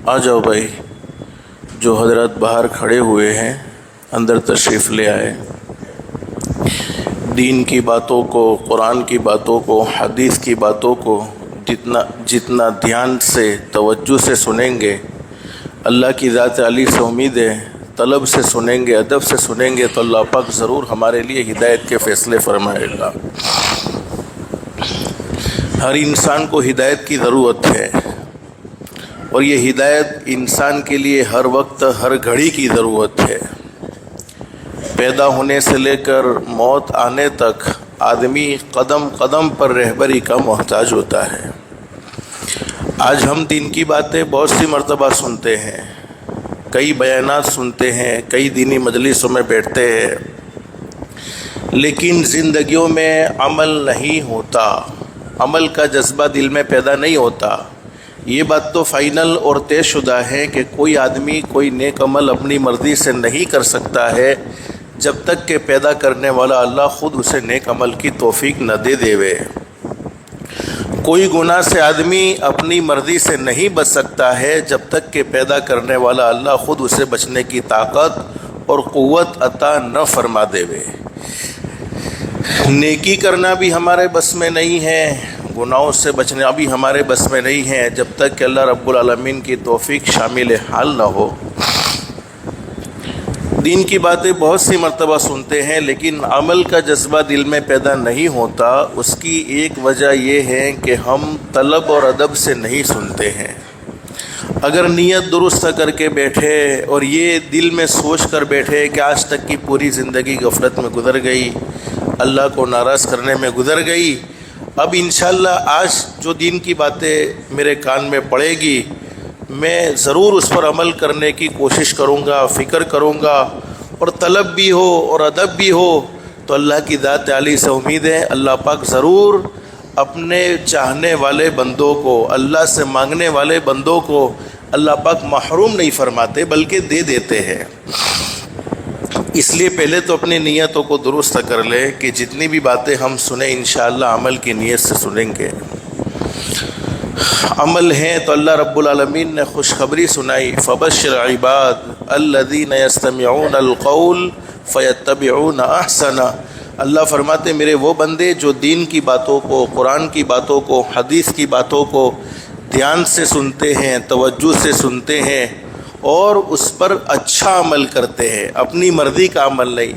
آ جاؤ بھائی، جو حضرات باہر کھڑے ہوئے ہیں اندر تشریف لے آئے۔ دین کی باتوں کو، قرآن کی باتوں کو، حدیث کی باتوں کو جتنا دھیان سے، توجہ سے سنیں گے، اللہ کی ذات علی سے امید ہے، طلب سے سنیں گے، ادب سے سنیں گے، تو اللہ پاک ضرور ہمارے لیے ہدایت کے فیصلے فرمائے گا۔ ہر انسان کو ہدایت کی ضرورت ہے، اور یہ ہدایت انسان کے لیے ہر وقت، ہر گھڑی کی ضرورت ہے۔ پیدا ہونے سے لے کر موت آنے تک آدمی قدم قدم پر رہبری کا محتاج ہوتا ہے۔ آج ہم دین کی باتیں بہت سی مرتبہ سنتے ہیں، کئی بیانات سنتے ہیں، کئی دینی مجلسوں میں بیٹھتے ہیں، لیکن زندگیوں میں عمل نہیں ہوتا، عمل کا جذبہ دل میں پیدا نہیں ہوتا۔ یہ بات تو فائنل اور طے شدہ ہے کہ کوئی آدمی کوئی نیک عمل اپنی مرضی سے نہیں کر سکتا ہے جب تک کہ پیدا کرنے والا اللہ خود اسے نیک عمل کی توفیق نہ دے دیوے۔ کوئی گناہ سے آدمی اپنی مرضی سے نہیں بچ سکتا ہے جب تک کہ پیدا کرنے والا اللہ خود اسے بچنے کی طاقت اور قوت عطا نہ فرما دیوے۔ نیکی کرنا بھی ہمارے بس میں نہیں ہے، گناہوں سے بچنا بھی ہمارے بس میں نہیں ہے جب تک کہ اللہ رب العالمین کی توفیق شامل حال نہ ہو۔ دین کی باتیں بہت سی مرتبہ سنتے ہیں، لیکن عمل کا جذبہ دل میں پیدا نہیں ہوتا۔ اس کی ایک وجہ یہ ہے کہ ہم طلب اور ادب سے نہیں سنتے ہیں۔ اگر نیت درست کر کے بیٹھے اور یہ دل میں سوچ کر بیٹھے کہ آج تک کی پوری زندگی غفلت میں گزر گئی، اللہ کو ناراض کرنے میں گزر گئی، اب انشاءاللہ آج جو دین کی باتیں میرے کان میں پڑے گی، میں ضرور اس پر عمل کرنے کی کوشش کروں گا، فکر کروں گا، اور طلب بھی ہو اور ادب بھی ہو، تو اللہ کی ذات علی سے امید ہے اللہ پاک ضرور اپنے چاہنے والے بندوں کو، اللہ سے مانگنے والے بندوں کو اللہ پاک محروم نہیں فرماتے بلکہ دے دیتے ہیں۔ اس لیے پہلے تو اپنی نیتوں کو درست کر لے کہ جتنی بھی باتیں ہم سنیں انشاءاللہ عمل کی نیت سے سنیں گے۔ عمل ہیں تو اللہ رب العالمین نے خوشخبری سنائی، فبشر عباد الذین یستمعون القول فیتبعون احسنہ۔ اللہ فرماتے میرے وہ بندے جو دین کی باتوں کو، قرآن کی باتوں کو، حدیث کی باتوں کو دھیان سے سنتے ہیں، توجہ سے سنتے ہیں اور اس پر اچھا عمل کرتے ہیں، اپنی مرضی کا عمل نہیں،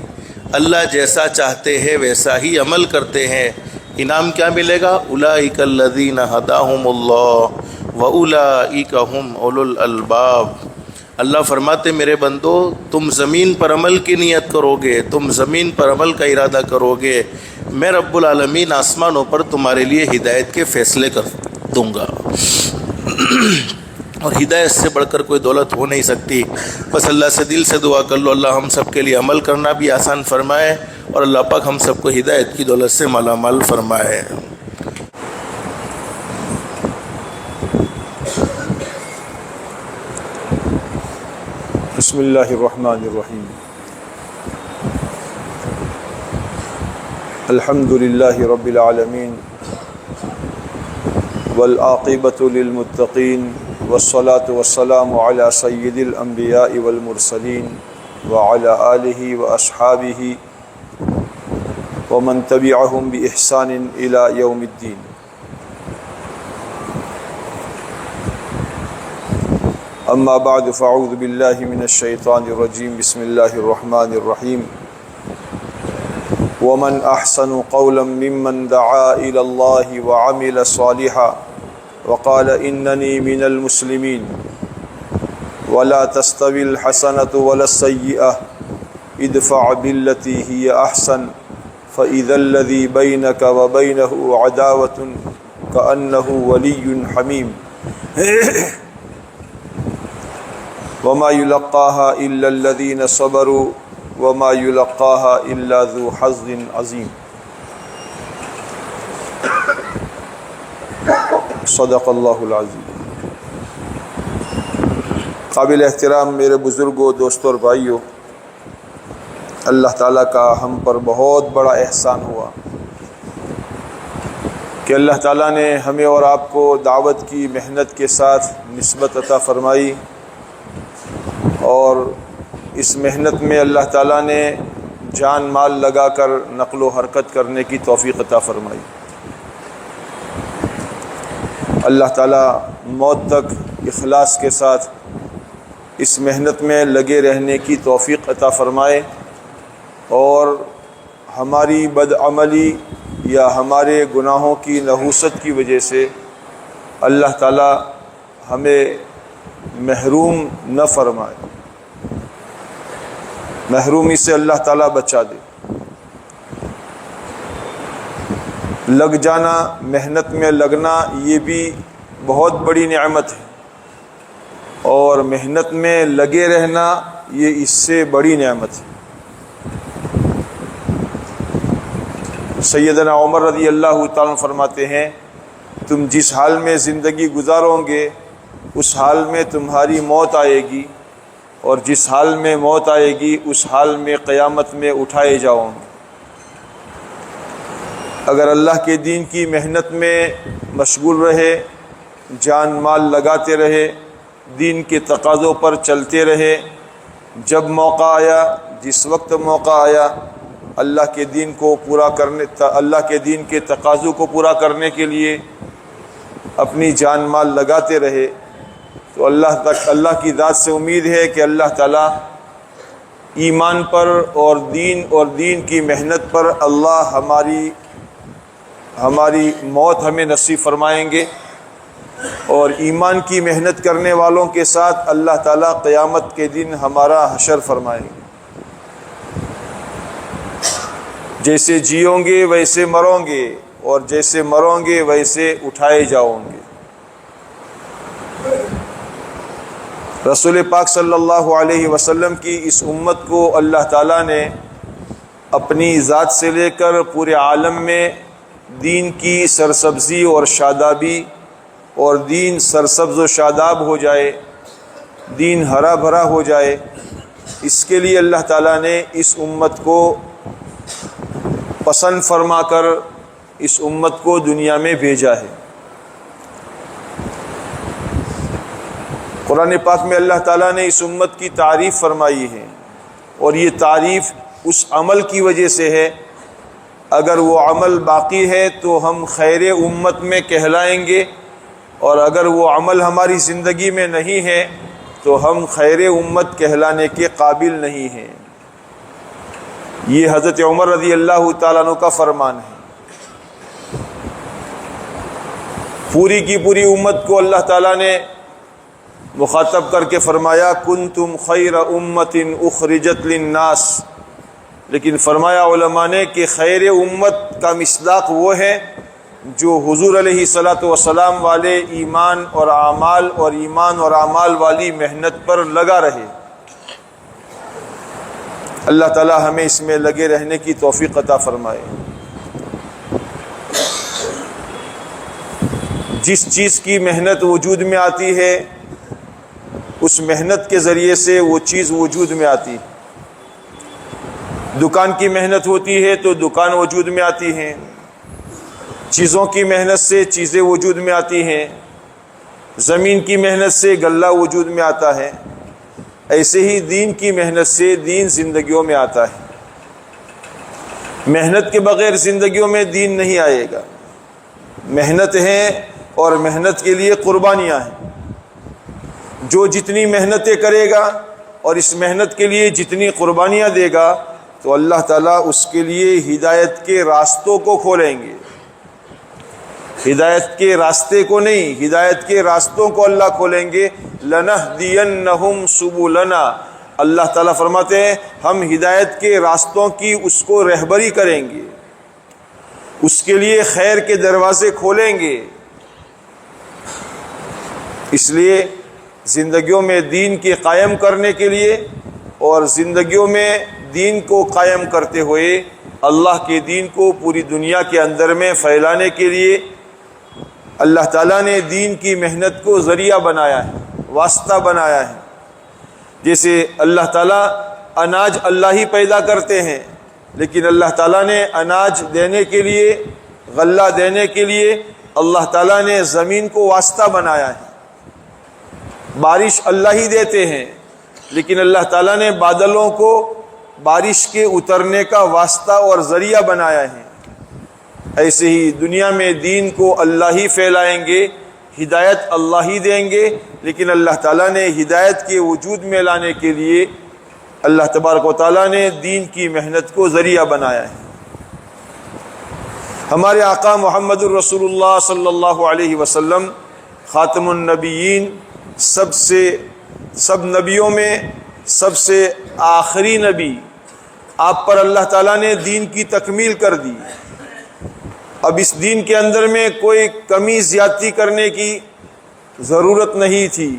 اللہ جیسا چاہتے ہیں ویسا ہی عمل کرتے ہیں، انعام کیا ملے گا؟ اولئک الذین ھداھم اللہ واولئک ھم اولو الالباب۔ اللہ فرماتے میرے بندو تم زمین پر عمل کی نیت کرو گے، تم زمین پر عمل کا ارادہ کرو گے، میں رب العالمین آسمانوں پر تمہارے لیے ہدایت کے فیصلے کر دوں گا۔ اور ہدایت سے بڑھ کر کوئی دولت ہو نہیں سکتی۔ بس اللہ سے دل سے دعا کر لو اللہ ہم سب کے لیے عمل کرنا بھی آسان فرمائے، اور اللہ پاک ہم سب کو ہدایت کی دولت سے مالا مال فرمائے۔ بسم اللہ الرحمن الرحیم۔ الحمد للہ رب العالمین والعاقبۃ للمتقین والصلاة والسلام علی سید الانبیاء والمرسلین وعلی آلہ واصحابہ ومن تبعہم بإحسان الی یوم الدین۔ اما بعد فاعوذ باللہ من الشیطان الرجیم، بسم اللہ الرحمن الرحیم۔ ومن احسن قولا ممن دعا الی اللہ وعمل صالحا وقال اننی من المسلمین۔ ولا تستوی الحسنۃ ولا السیئۃ ادفع بالتی ہی احسن فاذا الذی بینک وبینہ عداوۃ کأنہ ولی حمیم۔ وما يلقاها إلا الذين صبروا وما يلقاها إلا ذو حظ عظیم۔ صدق اللہ العظیم۔ قابل احترام میرے بزرگوں، دوستوں اور بھائیوں، اللہ تعالیٰ کا ہم پر بہت بڑا احسان ہوا کہ اللہ تعالیٰ نے ہمیں اور آپ کو دعوت کی محنت کے ساتھ نسبت عطا فرمائی، اور اس محنت میں اللہ تعالیٰ نے جان مال لگا کر نقل و حرکت کرنے کی توفیق عطا فرمائی۔ اللہ تعالیٰ موت تک اخلاص کے ساتھ اس محنت میں لگے رہنے کی توفیق عطا فرمائے، اور ہماری بدعملی یا ہمارے گناہوں کی نحوست کی وجہ سے اللہ تعالیٰ ہمیں محروم نہ فرمائے، محرومی سے اللہ تعالیٰ بچا دے۔ لگ جانا، محنت میں لگنا، یہ بھی بہت بڑی نعمت ہے، اور محنت میں لگے رہنا یہ اس سے بڑی نعمت ہے۔ سیدنا عمر رضی اللہ تعالیٰ فرماتے ہیں، تم جس حال میں زندگی گزارو گے اس حال میں تمہاری موت آئے گی، اور جس حال میں موت آئے گی اس حال میں قیامت میں اٹھائے جاؤ گے۔ اگر اللہ کے دین کی محنت میں مشغول رہے، جان مال لگاتے رہے، دین کے تقاضوں پر چلتے رہے، جب موقع آیا، جس وقت موقع آیا، اللہ کے دین کو پورا کرنے، اللہ کے دین کے تقاضوں کو پورا کرنے کے لیے اپنی جان مال لگاتے رہے، تو اللہ کی ذات سے امید ہے کہ اللہ تعالیٰ ایمان پر اور دین کی محنت پر اللہ ہماری موت ہمیں نصیب فرمائیں گے، اور ایمان کی محنت کرنے والوں کے ساتھ اللہ تعالیٰ قیامت کے دن ہمارا حشر فرمائیں گے۔ جیسے جیوں گے ویسے مرو گے، اور جیسے مرو گے ویسے اٹھائے جاؤ گے۔ رسول پاک صلی اللہ علیہ وسلم کی اس امت کو اللہ تعالیٰ نے اپنی ذات سے لے کر پورے عالم میں دین کی سرسبزی اور شادابی، اور دین سرسبز و شاداب ہو جائے، دین ہرا بھرا ہو جائے، اس کے لیے اللہ تعالیٰ نے اس امت کو پسند فرما کر اس امت کو دنیا میں بھیجا ہے۔ قرآن پاک میں اللہ تعالیٰ نے اس امت کی تعریف فرمائی ہے، اور یہ تعریف اس عمل کی وجہ سے ہے۔ اگر وہ عمل باقی ہے تو ہم خیر امت میں کہلائیں گے، اور اگر وہ عمل ہماری زندگی میں نہیں ہے تو ہم خیر امت کہلانے کے قابل نہیں ہیں۔ یہ حضرت عمر رضی اللہ تعالیٰ عنہ کا فرمان ہے۔ پوری کی پوری امت کو اللہ تعالیٰ نے مخاطب کر کے فرمایا، کنتم خیر امت اخرجت للناس، لیکن فرمایا علماء نے کہ خیر امت کا مصداق وہ ہے جو حضور علیہ الصلاۃ والسلام والے ایمان اور اعمال والی محنت پر لگا رہے۔ اللہ تعالی ہمیں اس میں لگے رہنے کی توفیق عطا فرمائے۔ جس چیز کی محنت وجود میں آتی ہے اس محنت کے ذریعے سے وہ چیز وجود میں آتی ہے۔ دکان کی محنت ہوتی ہے تو دکان وجود میں آتی ہیں، چیزوں کی محنت سے چیزیں وجود میں آتی ہیں، زمین کی محنت سے غلہ وجود میں آتا ہے، ایسے ہی دین کی محنت سے دین زندگیوں میں آتا ہے۔ محنت کے بغیر زندگیوں میں دین نہیں آئے گا۔ محنت ہے اور محنت کے لیے قربانیاں ہیں۔ جو جتنی محنتیں کرے گا اور اس محنت کے لیے جتنی قربانیاں دے گا تو اللہ تعالیٰ اس کے لیے ہدایت کے راستوں کو کھولیں گے۔ ہدایت کے راستے کو نہیں، ہدایت کے راستوں کو اللہ کھولیں گے۔ لَنَهْدِيَنَّهُمْ سُبُلَنَا، اللہ تعالیٰ فرماتے ہیں ہم ہدایت کے راستوں کی اس کو رہبری کریں گے، اس کے لیے خیر کے دروازے کھولیں گے۔ اس لیے زندگیوں میں دین کے قائم کرنے کے لیے اور زندگیوں میں دین کو قائم کرتے ہوئے اللہ کے دین کو پوری دنیا کے اندر میں پھیلانے کے لیے اللہ تعالیٰ نے دین کی محنت کو ذریعہ بنایا ہے، واسطہ بنایا ہے۔ جیسے اللہ تعالیٰ اناج اللہ ہی پیدا کرتے ہیں، لیکن اللہ تعالیٰ نے اناج دینے کے لیے غلہ دینے کے لیے اللہ تعالیٰ نے زمین کو واسطہ بنایا ہے۔ بارش اللہ ہی دیتے ہیں، لیکن اللہ تعالیٰ نے بادلوں کو بارش کے اترنے کا واسطہ اور ذریعہ بنایا ہے۔ ایسے ہی دنیا میں دین کو اللہ ہی پھیلائیں گے، ہدایت اللہ ہی دیں گے، لیکن اللہ تعالیٰ نے ہدایت کے وجود میں لانے کے لیے اللہ تبارک و تعالیٰ نے دین کی محنت کو ذریعہ بنایا ہے۔ ہمارے آقا محمد الرسول اللہ صلی اللہ علیہ وسلم خاتم النبیین، سب نبیوں میں سب سے آخری نبی، آپ پر اللہ تعالیٰ نے دین کی تکمیل کر دی۔ اب اس دین کے اندر میں کوئی کمی زیادتی کرنے کی ضرورت نہیں تھی۔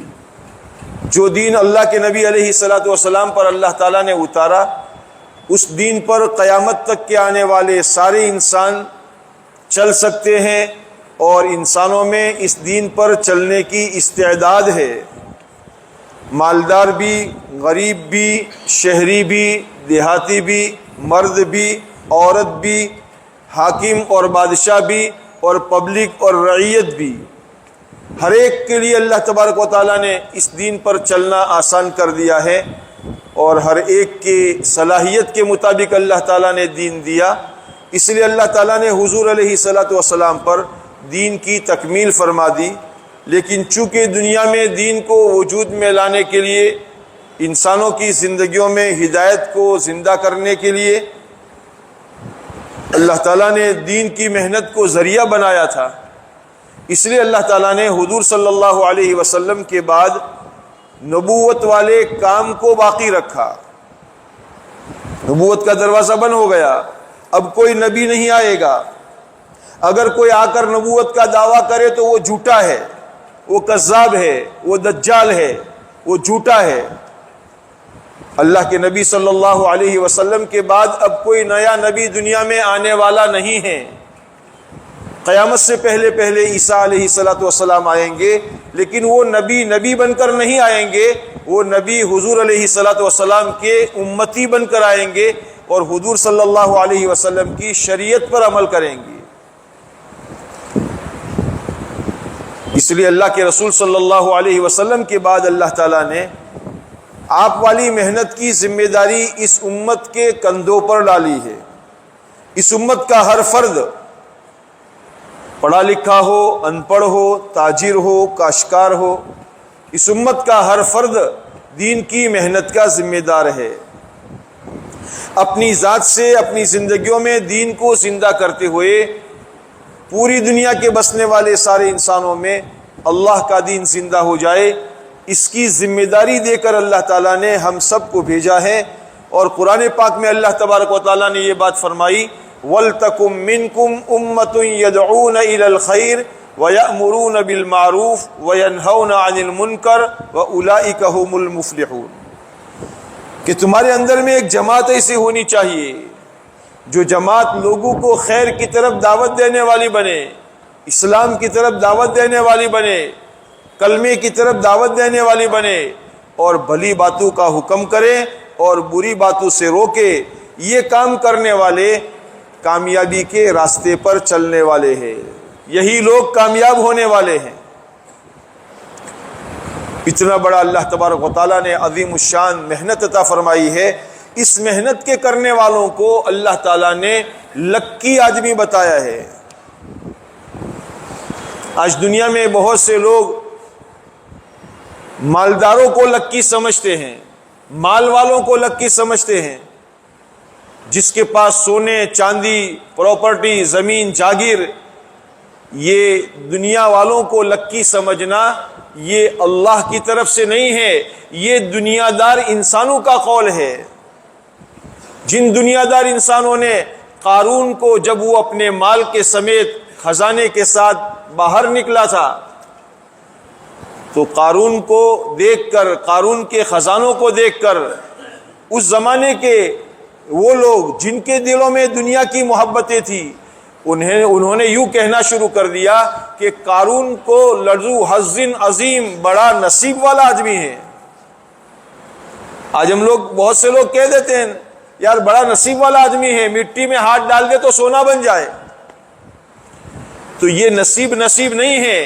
جو دین اللہ کے نبی علیہ الصلاۃ والسلام پر اللہ تعالیٰ نے اتارا، اس دین پر قیامت تک کے آنے والے سارے انسان چل سکتے ہیں، اور انسانوں میں اس دین پر چلنے کی استعداد ہے۔ مالدار بھی، غریب بھی، شہری بھی، دیہاتی بھی، مرد بھی، عورت بھی، حاکم اور بادشاہ بھی، اور پبلک اور رعیت بھی، ہر ایک کے لیے اللہ تبارک و تعالیٰ نے اس دین پر چلنا آسان کر دیا ہے، اور ہر ایک کی صلاحیت کے مطابق اللہ تعالیٰ نے دین دیا۔ اس لیے اللہ تعالیٰ نے حضور علیہ الصلاۃ والسلام پر دین کی تکمیل فرما دی۔ لیکن چونکہ دنیا میں دین کو وجود میں لانے کے لیے، انسانوں کی زندگیوں میں ہدایت کو زندہ کرنے کے لیے اللہ تعالیٰ نے دین کی محنت کو ذریعہ بنایا تھا، اس لیے اللہ تعالیٰ نے حضور صلی اللہ علیہ وسلم کے بعد نبوت والے کام کو باقی رکھا۔ نبوت کا دروازہ بند ہو گیا، اب کوئی نبی نہیں آئے گا۔ اگر کوئی آ کر نبوت کا دعویٰ کرے تو وہ جھوٹا ہے، وہ کذاب ہے، وہ دجال ہے، وہ جھوٹا ہے۔ اللہ کے نبی صلی اللہ علیہ وسلم کے بعد اب کوئی نیا نبی دنیا میں آنے والا نہیں ہے۔ قیامت سے پہلے عیسیٰ علیہ الصلاۃ والسلام آئیں گے، لیکن وہ نبی بن کر نہیں آئیں گے، وہ نبی حضور علیہ الصلاۃ والسلام کے امتی بن کر آئیں گے، اور حضور صلی اللہ علیہ وسلم کی شریعت پر عمل کریں گے۔ اس لیے اللہ کے رسول صلی اللہ علیہ وسلم کے بعد اللہ تعالیٰ نے آپ والی محنت کی ذمہ داری اس امت کے کندھوں پر ڈالی ہے۔ اس امت کا ہر فرد، پڑھا لکھا ہو، ان پڑھ ہو، تاجر ہو، کاشتکار ہو، اس امت کا ہر فرد دین کی محنت کا ذمہ دار ہے۔ اپنی ذات سے، اپنی زندگیوں میں دین کو زندہ کرتے ہوئے پوری دنیا کے بسنے والے سارے انسانوں میں اللہ کا دین زندہ ہو جائے، اس کی ذمہ داری دے کر اللہ تعالیٰ نے ہم سب کو بھیجا ہے۔ اور قرآن پاک میں اللہ تبارک و تعالیٰ نے یہ بات فرمائی، وَلْتَكُمْ مِنْكُمْ أُمَّةٌ يَدْعُونَ إِلَى الْخَيْرِ وَيَأْمُرُونَ بِالْمَعْرُوفِ وَيَنْهَوْنَ عَنِ الْمُنْكَرِ وَأُولَئِكَ هُمُ الْمُفْلِحُونَ، کہ تمہارے اندر میں ایک جماعت ایسی ہونی چاہیے جو جماعت لوگوں کو خیر کی طرف دعوت دینے والی بنے، اسلام کی طرف دعوت دینے والی بنے، کلمے کی طرف دعوت دینے والی بنے، اور بھلی باتوں کا حکم کرے اور بری باتوں سے روکے۔ یہ کام کرنے والے کامیابی کے راستے پر چلنے والے ہیں، یہی لوگ کامیاب ہونے والے ہیں۔ اتنا بڑا اللہ تبارک و تعالیٰ نے عظیم الشان محنت عطا فرمائی ہے۔ اس محنت کے کرنے والوں کو اللہ تعالیٰ نے لکی آدمی بتایا ہے۔ آج دنیا میں بہت سے لوگ مالداروں کو لکی سمجھتے ہیں، مال والوں کو لکی سمجھتے ہیں۔ جس کے پاس سونے، چاندی، پراپرٹی، زمین، جاگیر، یہ دنیا والوں کو لکی سمجھنا یہ اللہ کی طرف سے نہیں ہے، یہ دنیا دار انسانوں کا قول ہے۔ جن دنیا دار انسانوں نے قارون کو جب وہ اپنے مال کے سمیت خزانے کے ساتھ باہر نکلا تھا تو قارون کو دیکھ کر، قارون کے خزانوں کو دیکھ کر، اس زمانے کے وہ لوگ جن کے دلوں میں دنیا کی محبتیں تھیں، انہوں نے یوں کہنا شروع کر دیا کہ قارون کو لذو حظ عظیم، بڑا نصیب والا آدمی ہے۔ آج ہم لوگ، بہت سے لوگ کہہ دیتے ہیں یار بڑا نصیب والا آدمی ہے، مٹی میں ہاتھ ڈال دے تو سونا بن جائے۔ تو یہ نصیب نہیں ہے.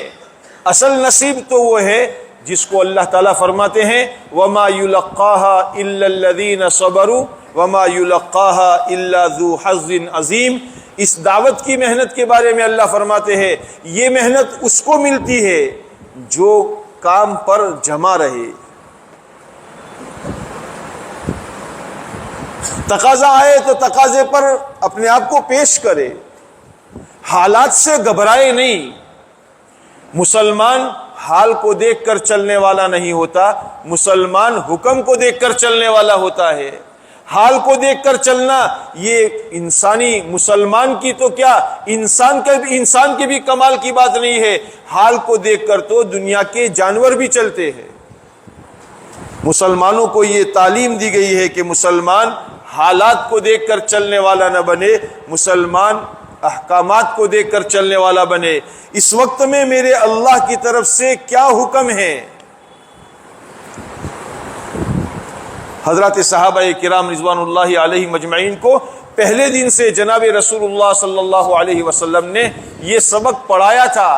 اصل نصیب تو وہ ہے جس کو اللہ تعالیٰ فرماتے ہیں وَمَا يُلَقَّاهَا إِلَّا الَّذِينَ صَبَرُوا وَمَا يُلَقَّاهَا إِلَّا ذُو حَظٍّ عَظِيمٍ. اس دعوت کی محنت کے بارے میں اللہ فرماتے ہیں یہ محنت اس کو ملتی ہے جو کام پر جمع رہے. تقاضا آئے تو تقاضے پر اپنے آپ کو پیش کرے، حالات سے گھبرائے نہیں. مسلمان حال کو دیکھ کر چلنے والا نہیں ہوتا، مسلمان حکم کو دیکھ کر چلنے والا ہوتا ہے. حال کو دیکھ کر چلنا یہ انسانی مسلمان کی تو کیا انسان کے بھی کمال کی بات نہیں ہے. حال کو دیکھ کر تو دنیا کے جانور بھی چلتے ہیں. مسلمانوں کو یہ تعلیم دی گئی ہے کہ مسلمان حالات کو دیکھ کر چلنے والا نہ بنے، مسلمان احکامات کو دیکھ کر چلنے والا بنے. اس وقت میں میرے اللہ کی طرف سے کیا حکم ہے؟ حضرات صحابہ کرام رضوان اللہ علیہ مجمعین کو پہلے دن سے جناب رسول اللہ صلی اللہ علیہ وسلم نے یہ سبق پڑھایا تھا،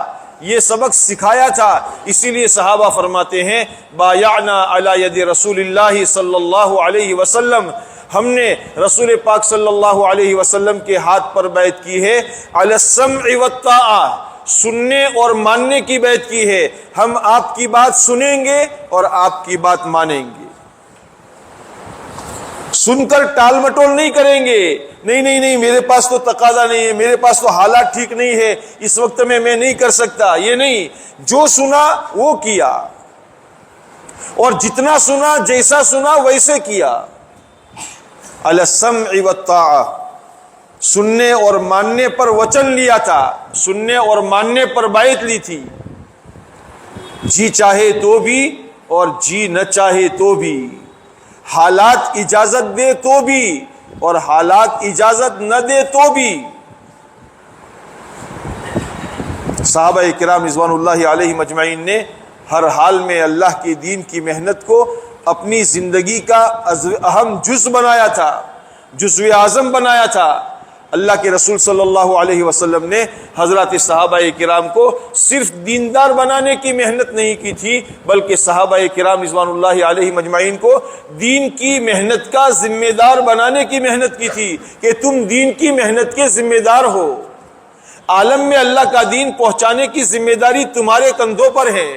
یہ سبق سکھایا تھا. اسی لیے صحابہ فرماتے ہیں بایعنا علی ید رسول اللہ صلی اللہ علیہ وسلم، ہم نے رسول پاک صلی اللہ علیہ وسلم کے ہاتھ پر بیعت کی ہے. علی السمع والطاعہ، سننے اور ماننے کی بیعت کی ہے. ہم آپ کی بات سنیں گے اور آپ کی بات مانیں گے. سن کر ٹال مٹول نہیں کریں گے، نہیں میرے پاس تو تقاضا نہیں ہے، میرے پاس تو حالات ٹھیک نہیں ہے، اس وقت میں نہیں کر سکتا. یہ نہیں، جو سنا وہ کیا، اور جتنا سنا جیسا سنا ویسے کیا. علی السمع والطاعہ، سننے اور ماننے پر وچن لیا تھا، سننے اور ماننے پر بیعت لی تھی. جی چاہے تو بھی اور جی نہ چاہے تو بھی، حالات اجازت دے تو بھی اور حالات اجازت نہ دے تو بھی. صحابہ کرام رضوان اللہ علیہ مجمعین نے ہر حال میں اللہ کے دین کی محنت کو اپنی زندگی کا اہم جز بنایا تھا، جزو اعظم بنایا تھا. اللہ کے رسول صلی اللہ علیہ وسلم نے حضرات صحابہ کرام کو صرف دیندار بنانے کی محنت نہیں کی تھی، بلکہ صحابہ کرام رضوان اللہ علیہ مجمعین کو دین کی محنت کا ذمہ دار بنانے کی محنت کی تھی کہ تم دین کی محنت کے ذمہ دار ہو. عالم میں اللہ کا دین پہنچانے کی ذمہ داری تمہارے کندھوں پر ہے.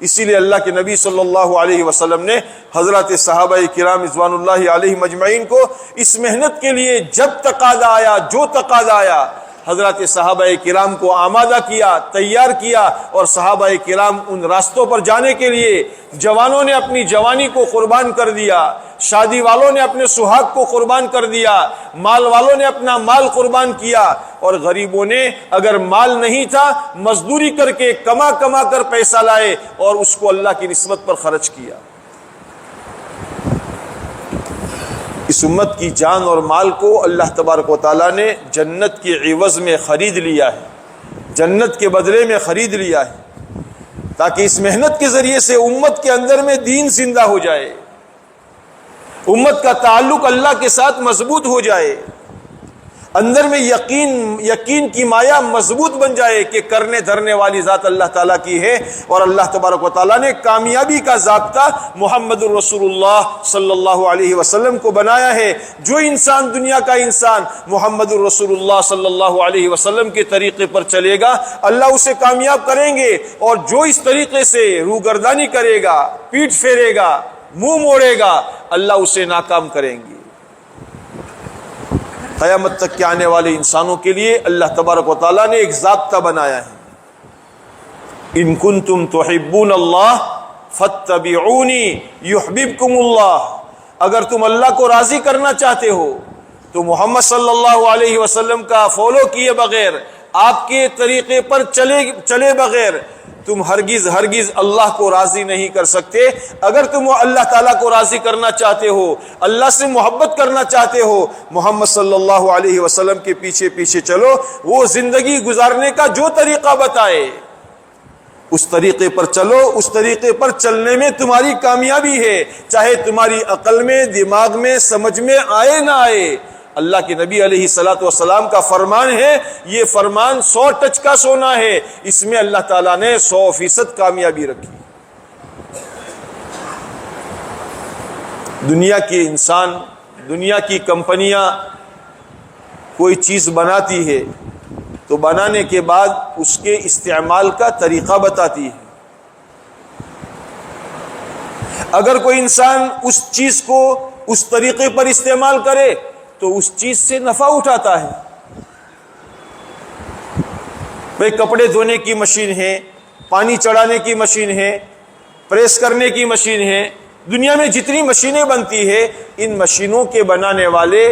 اسی لیے اللہ کے نبی صلی اللہ علیہ وسلم نے حضرات صحابہ کرام رضوان اللہ علیہ مجمعین کو اس محنت کے لیے جب تقاضا آیا، جو تقاضا آیا، حضرات صحابہ کرام کو آمادہ کیا، تیار کیا، اور صحابہ کرام ان راستوں پر جانے کے لیے جوانوں نے اپنی جوانی کو قربان کر دیا، شادی والوں نے اپنے سہاگ کو قربان کر دیا، مال والوں نے اپنا مال قربان کیا، اور غریبوں نے اگر مال نہیں تھا مزدوری کر کے کما کر پیسہ لائے اور اس کو اللہ کی نسبت پر خرچ کیا. اس امت کی جان اور مال کو اللہ تبارک و تعالیٰ نے جنت کے عوض میں خرید لیا ہے، جنت کے بدلے میں خرید لیا ہے، تاکہ اس محنت کے ذریعے سے امت کے اندر میں دین زندہ ہو جائے، امت کا تعلق اللہ کے ساتھ مضبوط ہو جائے، اندر میں یقین کی مایا مضبوط بن جائے کہ کرنے دھرنے والی ذات اللہ تعالیٰ کی ہے، اور اللہ تبارک و تعالیٰ نے کامیابی کا ضابطہ محمد الرسول اللہ صلی اللہ علیہ وسلم کو بنایا ہے. جو انسان دنیا کا انسان محمد الرسول اللہ صلی اللہ علیہ وسلم کے طریقے پر چلے گا اللہ اسے کامیاب کریں گے، اور جو اس طریقے سے روگردانی کرے گا، پیٹھ پھیرے گا، منہ موڑے گا، اللہ اسے ناکام کریں گے. قیامت تک کے آنے والے انسانوں کے لیے اللہ تبارک و تعالیٰ نے ایک ضابطہ بنایا ہے، ان کنتم تحبون اللہ فاتبعونی یحببکم اللہ. اگر تم اللہ کو راضی کرنا چاہتے ہو تو محمد صلی اللہ علیہ وسلم کا فالو کیے بغیر، آپ کے طریقے پر چلے بغیر تم ہرگز اللہ کو راضی نہیں کر سکتے. اگر تم اللہ تعالیٰ کو راضی کرنا چاہتے ہو، اللہ سے محبت کرنا چاہتے ہو، محمد صلی اللہ علیہ وسلم کے پیچھے چلو. وہ زندگی گزارنے کا جو طریقہ بتائے اس طریقے پر چلو. اس طریقے پر چلنے میں تمہاری کامیابی ہے، چاہے تمہاری عقل میں، دماغ میں، سمجھ میں آئے نہ آئے. اللہ کے نبی علیہ الصلوۃ والسلام کا فرمان ہے، یہ فرمان 100 ٹچ کا سونا ہے، اس میں اللہ تعالیٰ نے 100% کامیابی رکھی۔ دنیا کے انسان، دنیا کی کمپنیاں کوئی چیز بناتی ہے تو بنانے کے بعد اس کے استعمال کا طریقہ بتاتی ہے۔ اگر کوئی انسان اس چیز کو اس طریقے پر استعمال کرے تو اس چیز سے نفع اٹھاتا ہے۔ بھئی کپڑے دھونے کی مشین ہے، پانی چڑھانے کی مشین ہے، پریس کرنے کی مشین ہے، دنیا میں جتنی مشینیں بنتی ہے، ان مشینوں کے بنانے والے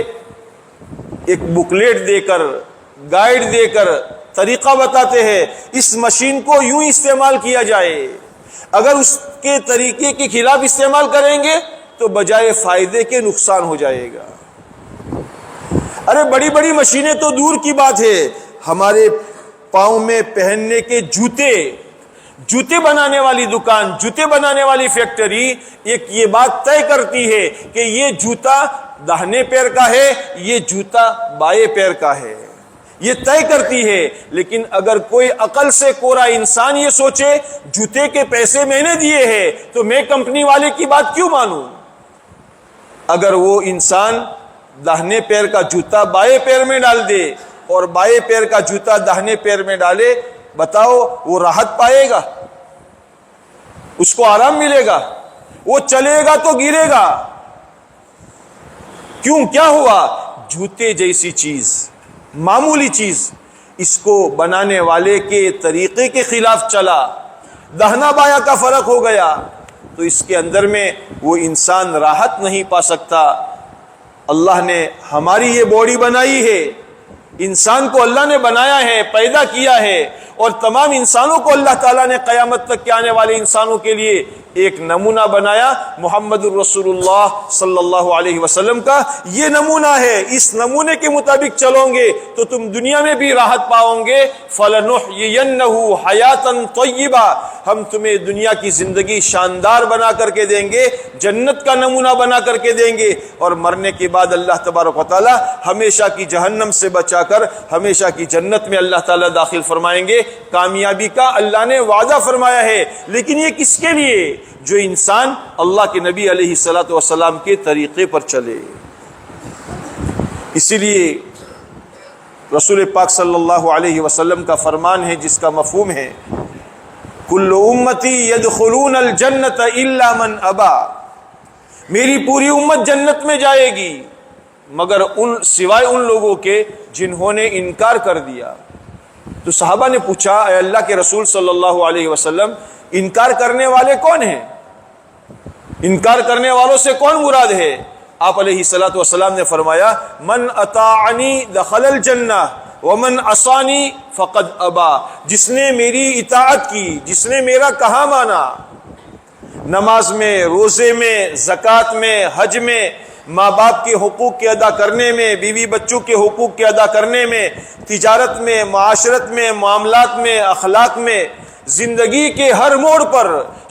ایک بکلیٹ دے کر، گائیڈ دے کر طریقہ بتاتے ہیں، اس مشین کو یوں استعمال کیا جائے۔ اگر اس کے طریقے کے خلاف استعمال کریں گے تو بجائے فائدے کے نقصان ہو جائے گا۔ ارے بڑی بڑی مشینیں تو دور کی بات ہے، ہمارے پاؤں میں پہننے کے جوتے بنانے والی دکان، جوتے بنانے والی فیکٹری ایک یہ بات طے کرتی ہے کہ یہ جوتا داہنے پیر کا ہے، یہ جوتا بائیں پیر کا ہے، یہ طے کرتی ہے۔ لیکن اگر کوئی عقل سے کورا انسان یہ سوچے جوتے کے پیسے میں نے دیے ہیں تو میں کمپنی والے کی بات کیوں مانوں؟ اگر وہ انسان داہنے پیر کا جوتا بائیں پیر میں ڈال دے اور بائیں پیر کا جوتا داہنے پیر میں ڈالے، بتاؤ وہ راحت پائے گا؟ اس کو آرام ملے گا؟ وہ چلے گا تو گرے گا۔ کیوں؟ کیا ہوا؟ جوتے جیسی چیز، معمولی چیز، اس کو بنانے والے کے طریقے کے خلاف چلا، داہنا بایاں کا فرق ہو گیا تو اس کے اندر میں وہ انسان راحت نہیں پا سکتا۔ اللہ نے ہماری یہ باڈی بنائی ہے، انسان کو اللہ نے بنایا ہے، پیدا کیا ہے، اور تمام انسانوں کو اللہ تعالیٰ نے قیامت تک کے آنے والے انسانوں کے لیے ایک نمونہ بنایا، محمد الرسول اللہ صلی اللہ علیہ وسلم کا یہ نمونہ ہے۔ اس نمونے کے مطابق چلو گے تو تم دنیا میں بھی راحت پاؤ گے۔ فَلَنُحْيِيَنَّهُ حَيَاةً طَيِّبَةً، ہم تمہیں دنیا کی زندگی شاندار بنا کر کے دیں گے، جنت کا نمونہ بنا کر کے دیں گے، اور مرنے کے بعد اللہ تبارک و تعالی ہمیشہ کی جہنم سے بچا کر ہمیشہ کی جنت میں اللہ تعالی داخل فرمائیں گے۔ کامیابی کا اللہ نے وعدہ فرمایا ہے، لیکن یہ کس کے لیے؟ جو انسان اللہ کے نبی علیہ الصلوۃ والسلام کے طریقے پر چلے۔ اسی لیے رسول پاک صلی اللہ علیہ وسلم کا فرمان ہے جس کا مفہوم ہے کل امتی یدخلون الجنت الا من ابا، میری پوری امت جنت میں جائے گی مگر سوائے ان لوگوں کے جنہوں نے انکار کر دیا۔ تو صحابہ نے پوچھا، اے اللہ کے رسول صلی اللہ علیہ وسلم، انکار کرنے والے کون ہیں؟ انکار کرنے والوں سے کون مراد ہے؟ آپ علیہ الصلوۃ والسلام نے فرمایا، من اطاعنی دخل الجنہ ومن عصانی فقد ابا، جس نے میری اطاعت کی، جس نے میرا کہا مانا، نماز میں، روزے میں، زکوٰۃ میں، حج میں، ماں باپ کے حقوق کے ادا کرنے میں، بیوی بچوں کے حقوق کے ادا کرنے میں، تجارت میں، معاشرت میں، معاملات میں، اخلاق میں، زندگی کے ہر موڑ پر،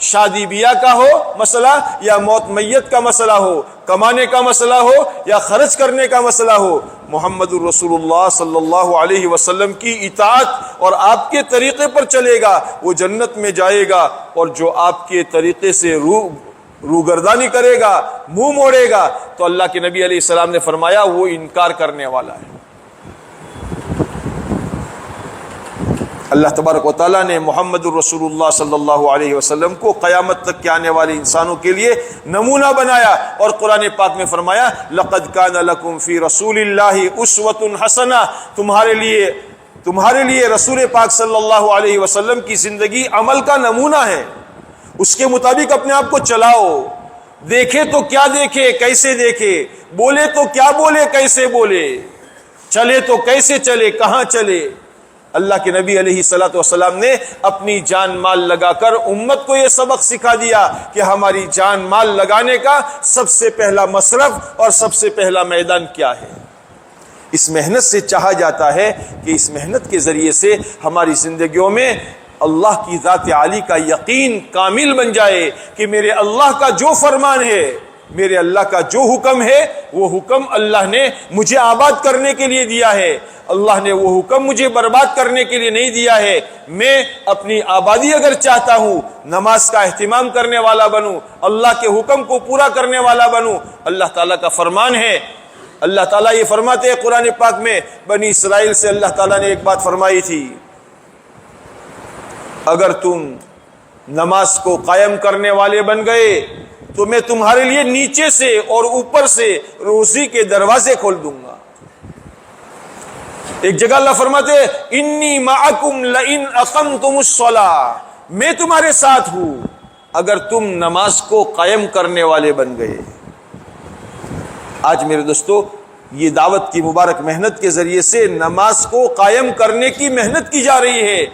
شادی بیاہ کا ہو مسئلہ یا موت میت کا مسئلہ ہو، کمانے کا مسئلہ ہو یا خرچ کرنے کا مسئلہ ہو، محمد الرسول اللہ صلی اللہ علیہ وسلم کی اطاعت اور آپ کے طریقے پر چلے گا وہ جنت میں جائے گا، اور جو آپ کے طریقے سے روگردانی کرے گا، منہ موڑے گا، تو اللہ کے نبی علیہ السلام نے فرمایا وہ انکار کرنے والا ہے۔ اللہ تبارک و تعالیٰ نے محمد الرسول اللہ صلی اللہ علیہ وسلم کو قیامت تک کے آنے والے انسانوں کے لیے نمونہ بنایا، اور قرآن پاک میں فرمایا لَقَدْ كَانَ لَكُمْ فِي رَسُولِ اللَّهِ أُسْوَةٌ حَسَنَةٌ، تمہارے لیے رسول پاک صلی اللہ علیہ وسلم کی زندگی عمل کا نمونہ ہے، اس کے مطابق اپنے آپ کو چلاؤ، دیکھے تو کیا دیکھے، کیسے دیکھے، بولے تو کیا بولے، کیسے بولے، چلے تو کیسے چلے، کہاں چلے۔ اللہ کے نبی علیہ الصلوۃ والسلام نے اپنی جان مال لگا کر امت کو یہ سبق سکھا دیا کہ ہماری جان مال لگانے کا سب سے پہلا مصرف اور سب سے پہلا میدان کیا ہے۔ اس محنت سے چاہا جاتا ہے کہ اس محنت کے ذریعے سے ہماری زندگیوں میں اللہ کی ذات عالی کا یقین کامل بن جائے کہ میرے اللہ کا جو فرمان ہے میرے اللہ کا جو حکم ہے وہ حکم اللہ نے مجھے آباد کرنے کے لیے دیا ہے، اللہ نے وہ حکم مجھے برباد کرنے کے لیے نہیں دیا ہے۔ میں اپنی آبادی اگر چاہتا ہوں، نماز کا اہتمام کرنے والا بنوں، اللہ کے حکم کو پورا کرنے والا بنوں۔ اللہ تعالیٰ کا فرمان ہے، اللہ تعالیٰ یہ فرماتے ہیں قرآن پاک میں، بنی اسرائیل سے اللہ تعالیٰ نے ایک بات فرمائی تھی، اگر تم نماز کو قائم کرنے والے بن گئے تو میں تمہارے لیے نیچے سے اور اوپر سے روزی کے دروازے کھول دوں گا۔ ایک جگہ اللہ فرماتے ہیں انی معکم لئن اقمتم الصلاۃ، میں تمہارے ساتھ ہوں اگر تم نماز کو قائم کرنے والے بن گئے۔ آج میرے دوستو یہ دعوت کی مبارک محنت کے ذریعے سے نماز کو قائم کرنے کی محنت کی جا رہی ہے۔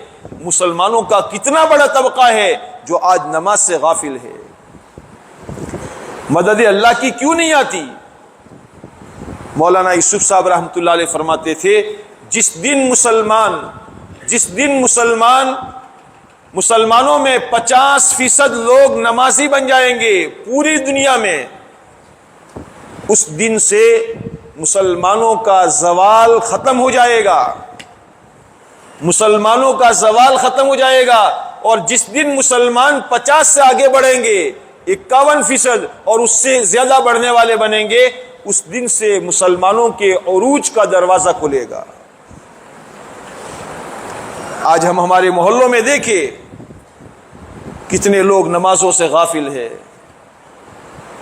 مسلمانوں کا کتنا بڑا طبقہ ہے جو آج نماز سے غافل ہے۔ مدد اللہ کی کیوں نہیں آتی؟ مولانا یوسف صاحب رحمۃ اللہ علیہ فرماتے تھے جس دن مسلمانوں میں 50% لوگ نمازی بن جائیں گے پوری دنیا میں، اس دن سے مسلمانوں کا زوال ختم ہو جائے گا، مسلمانوں کا زوال ختم ہو جائے گا۔ اور جس دن مسلمان 50 سے آگے بڑھیں گے، 51% اور اس سے زیادہ بڑھنے والے بنیں گے، اس دن سے مسلمانوں کے عروج کا دروازہ کھلے گا۔ آج ہم ہمارے محلوں میں دیکھیں کتنے لوگ نمازوں سے غافل ہیں۔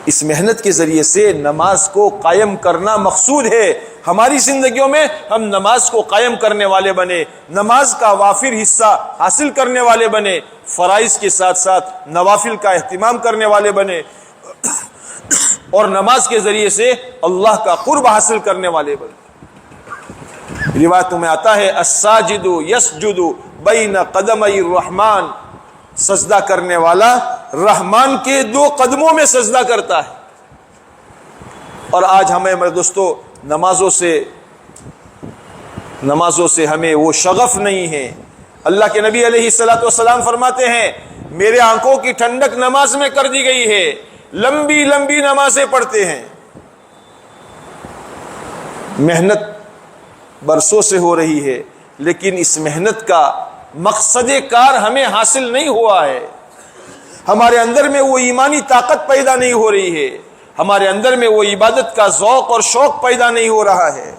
اس محنت کے ذریعے سے نماز کو قائم کرنا مقصود ہے۔ ہماری زندگیوں میں ہم نماز کو قائم کرنے والے بنے، نماز کا وافر حصہ حاصل کرنے والے بنے، فرائض کے ساتھ ساتھ نوافل کا اہتمام کرنے والے بنے، اور نماز کے ذریعے سے اللہ کا قرب حاصل کرنے والے بنے۔ روایتوں میں آتا ہے الساجد یسجد بین قدمی الرحمن، سجدہ کرنے والا رحمان کے 2 قدموں میں سجدہ کرتا ہے۔ اور آج ہمیں میرے دوستو نمازوں سے ہمیں وہ شغف نہیں ہے۔ اللہ کے نبی علیہ الصلوۃ والسلام فرماتے ہیں میرے آنکھوں کی ٹھنڈک نماز میں کر دی گئی ہے، لمبی لمبی نمازیں پڑھتے ہیں، محنت برسوں سے ہو رہی ہے، لیکن اس محنت کا مقصد کار ہمیں حاصل نہیں ہوا ہے۔ ہمارے اندر میں وہ ایمانی طاقت پیدا نہیں ہو رہی ہے، ہمارے اندر میں وہ عبادت کا ذوق اور شوق پیدا نہیں ہو رہا ہے۔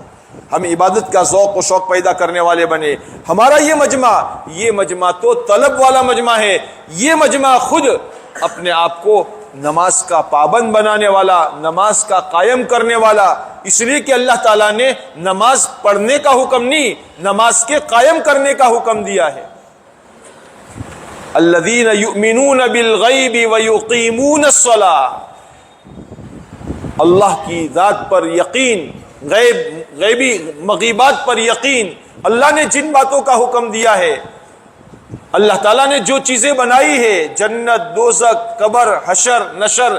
ہم عبادت کا ذوق و شوق پیدا کرنے والے بنے۔ ہمارا یہ مجمع تو طلب والا مجمع ہے، یہ مجمع خود اپنے آپ کو نماز کا پابند بنانے والا، نماز کا قائم کرنے والا، اس لیے کہ اللہ تعالیٰ نے نماز پڑھنے کا حکم نہیں، نماز کے قائم کرنے کا حکم دیا ہے۔ الذین یؤمنون بالغیب ویقیمون الصلاۃ، اللہ کی ذات پر یقین، غیبی مغیبات پر یقین۔ اللہ نے جن باتوں کا حکم دیا ہے، اللہ تعالیٰ نے جو چیزیں بنائی ہے، جنت، دوزخ، قبر، حشر، نشر،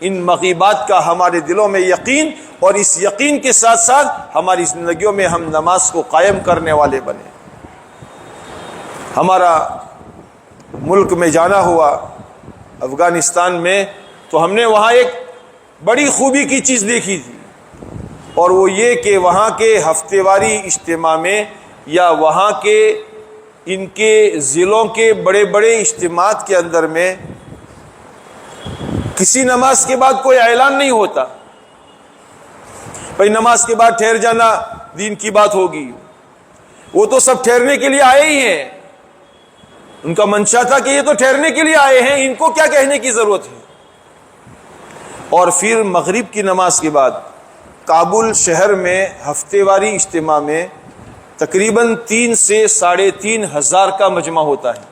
ان مغیبات کا ہمارے دلوں میں یقین، اور اس یقین کے ساتھ ساتھ ہماری زندگیوں میں ہم نماز کو قائم کرنے والے بنے۔ ہمارا ملک میں جانا ہوا افغانستان میں، تو ہم نے وہاں ایک بڑی خوبی کی چیز دیکھی تھی، اور وہ یہ کہ وہاں کے ہفتے واری اجتماع میں یا وہاں کے ان کے ضلعوں کے بڑے بڑے اجتماعات کے اندر میں کسی نماز کے بعد کوئی اعلان نہیں ہوتا، بھائی نماز کے بعد ٹھہر جانا دین کی بات ہوگی۔ وہ تو سب ٹھہرنے کے لیے آئے ہی ہیں، ان کا منشا تھا کہ یہ تو ٹھہرنے کے لیے آئے ہیں، ان کو کیا کہنے کی ضرورت ہے۔ اور پھر مغرب کی نماز کے بعد کابل شہر میں ہفتے واری اجتماع میں تقریباً 3 سے 3.5 ہزار کا مجمع ہوتا ہے۔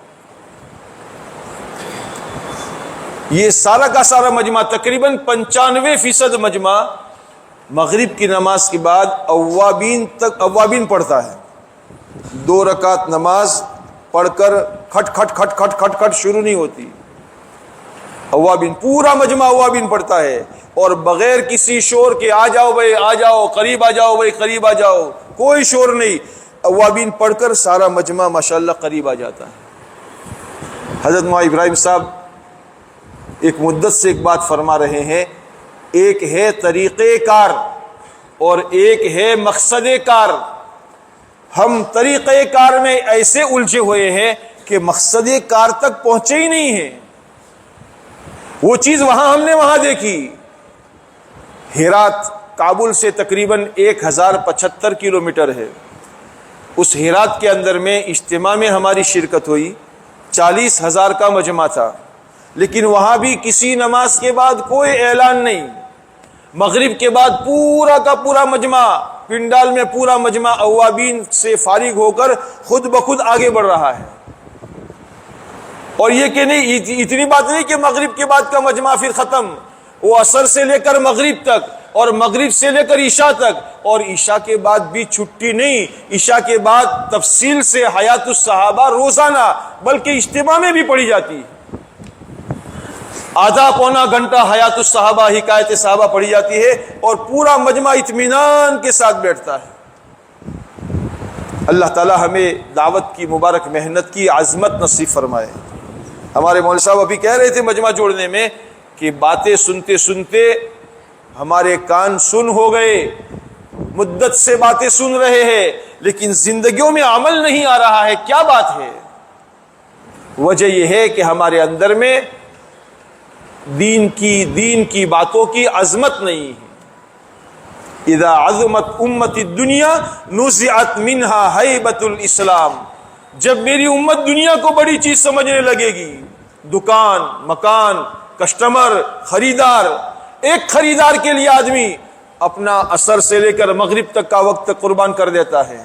یہ سارا کا سارا مجمع تقریباً 95% مجمع مغرب کی نماز کے بعد اوابین پڑھتا ہے۔ 2 رکعت نماز پڑھ کر کھٹ کھٹ کھٹ کھٹ کھٹ کھٹ شروع نہیں ہوتی، اوابین، پورا مجمع اوابین پڑھتا ہے، اور بغیر کسی شور کے آ جاؤ بھائی آ جاؤ، قریب آ جاؤ بھائی قریب آ جاؤ، کوئی شور نہیں، اوابین پڑھ کر سارا مجمع ماشاءاللہ قریب آ جاتا ہے۔ حضرت مولانا ابراہیم صاحب ایک مدت سے ایک بات فرما رہے ہیں ایک ہے طریقہ کار اور ایک ہے مقصد کار۔ ہم طریقہ کار میں ایسے الجھے ہوئے ہیں کہ مقصد کار تک پہنچے ہی نہیں ہیں۔ وہ چیز وہاں ہم نے وہاں دیکھی۔ ہیرات کابل سے تقریباً 1075 کلومیٹر ہے۔ اس ہیرات کے اندر میں اجتماع میں ہماری شرکت ہوئی، 40,000 کا مجمع تھا، لیکن وہاں بھی کسی نماز کے بعد کوئی اعلان نہیں۔ مغرب کے بعد پورا کا پورا مجمع، پنڈال میں پورا مجمع اوابین سے فارغ ہو کر خود بخود آگے بڑھ رہا ہے۔ اور یہ کہ نہیں، اتنی بات نہیں کہ مغرب کے بعد کا مجمع پھر ختم، وہ عصر سے لے کر مغرب تک اور مغرب سے لے کر عشاء تک، اور عشاء کے بعد بھی چھٹی نہیں، عشاء کے بعد تفصیل سے حیات الصحابہ روزانہ بلکہ اجتماع میں بھی پڑھی جاتی ہے۔ آدھا پونا گھنٹہ حیات الصحابہ، حکایت صحابہ پڑھی جاتی ہے اور پورا مجمع اطمینان کے ساتھ بیٹھتا ہے۔ اللہ تعالی ہمیں دعوت کی مبارک محنت کی عظمت نصیب فرمائے۔ ہمارے مولوی صاحب ابھی کہہ رہے تھے مجمع جوڑنے میں کہ باتیں سنتے سنتے ہمارے کان سن ہو گئے، مدت سے باتیں سن رہے ہیں لیکن زندگیوں میں عمل نہیں آ رہا ہے۔ کیا بات ہے؟ وجہ یہ ہے کہ ہمارے اندر میں دین کی باتوں کی عظمت نہیں ہے۔ اذا عظمت امت الدنیا نزعت منها ہیبت الاسلام۔ جب میری امت دنیا کو بڑی چیز سمجھنے لگے گی، دکان، مکان، کسٹمر، خریدار، ایک خریدار کے لیے آدمی اپنا عصر سے لے کر مغرب تک کا وقت قربان کر دیتا ہے۔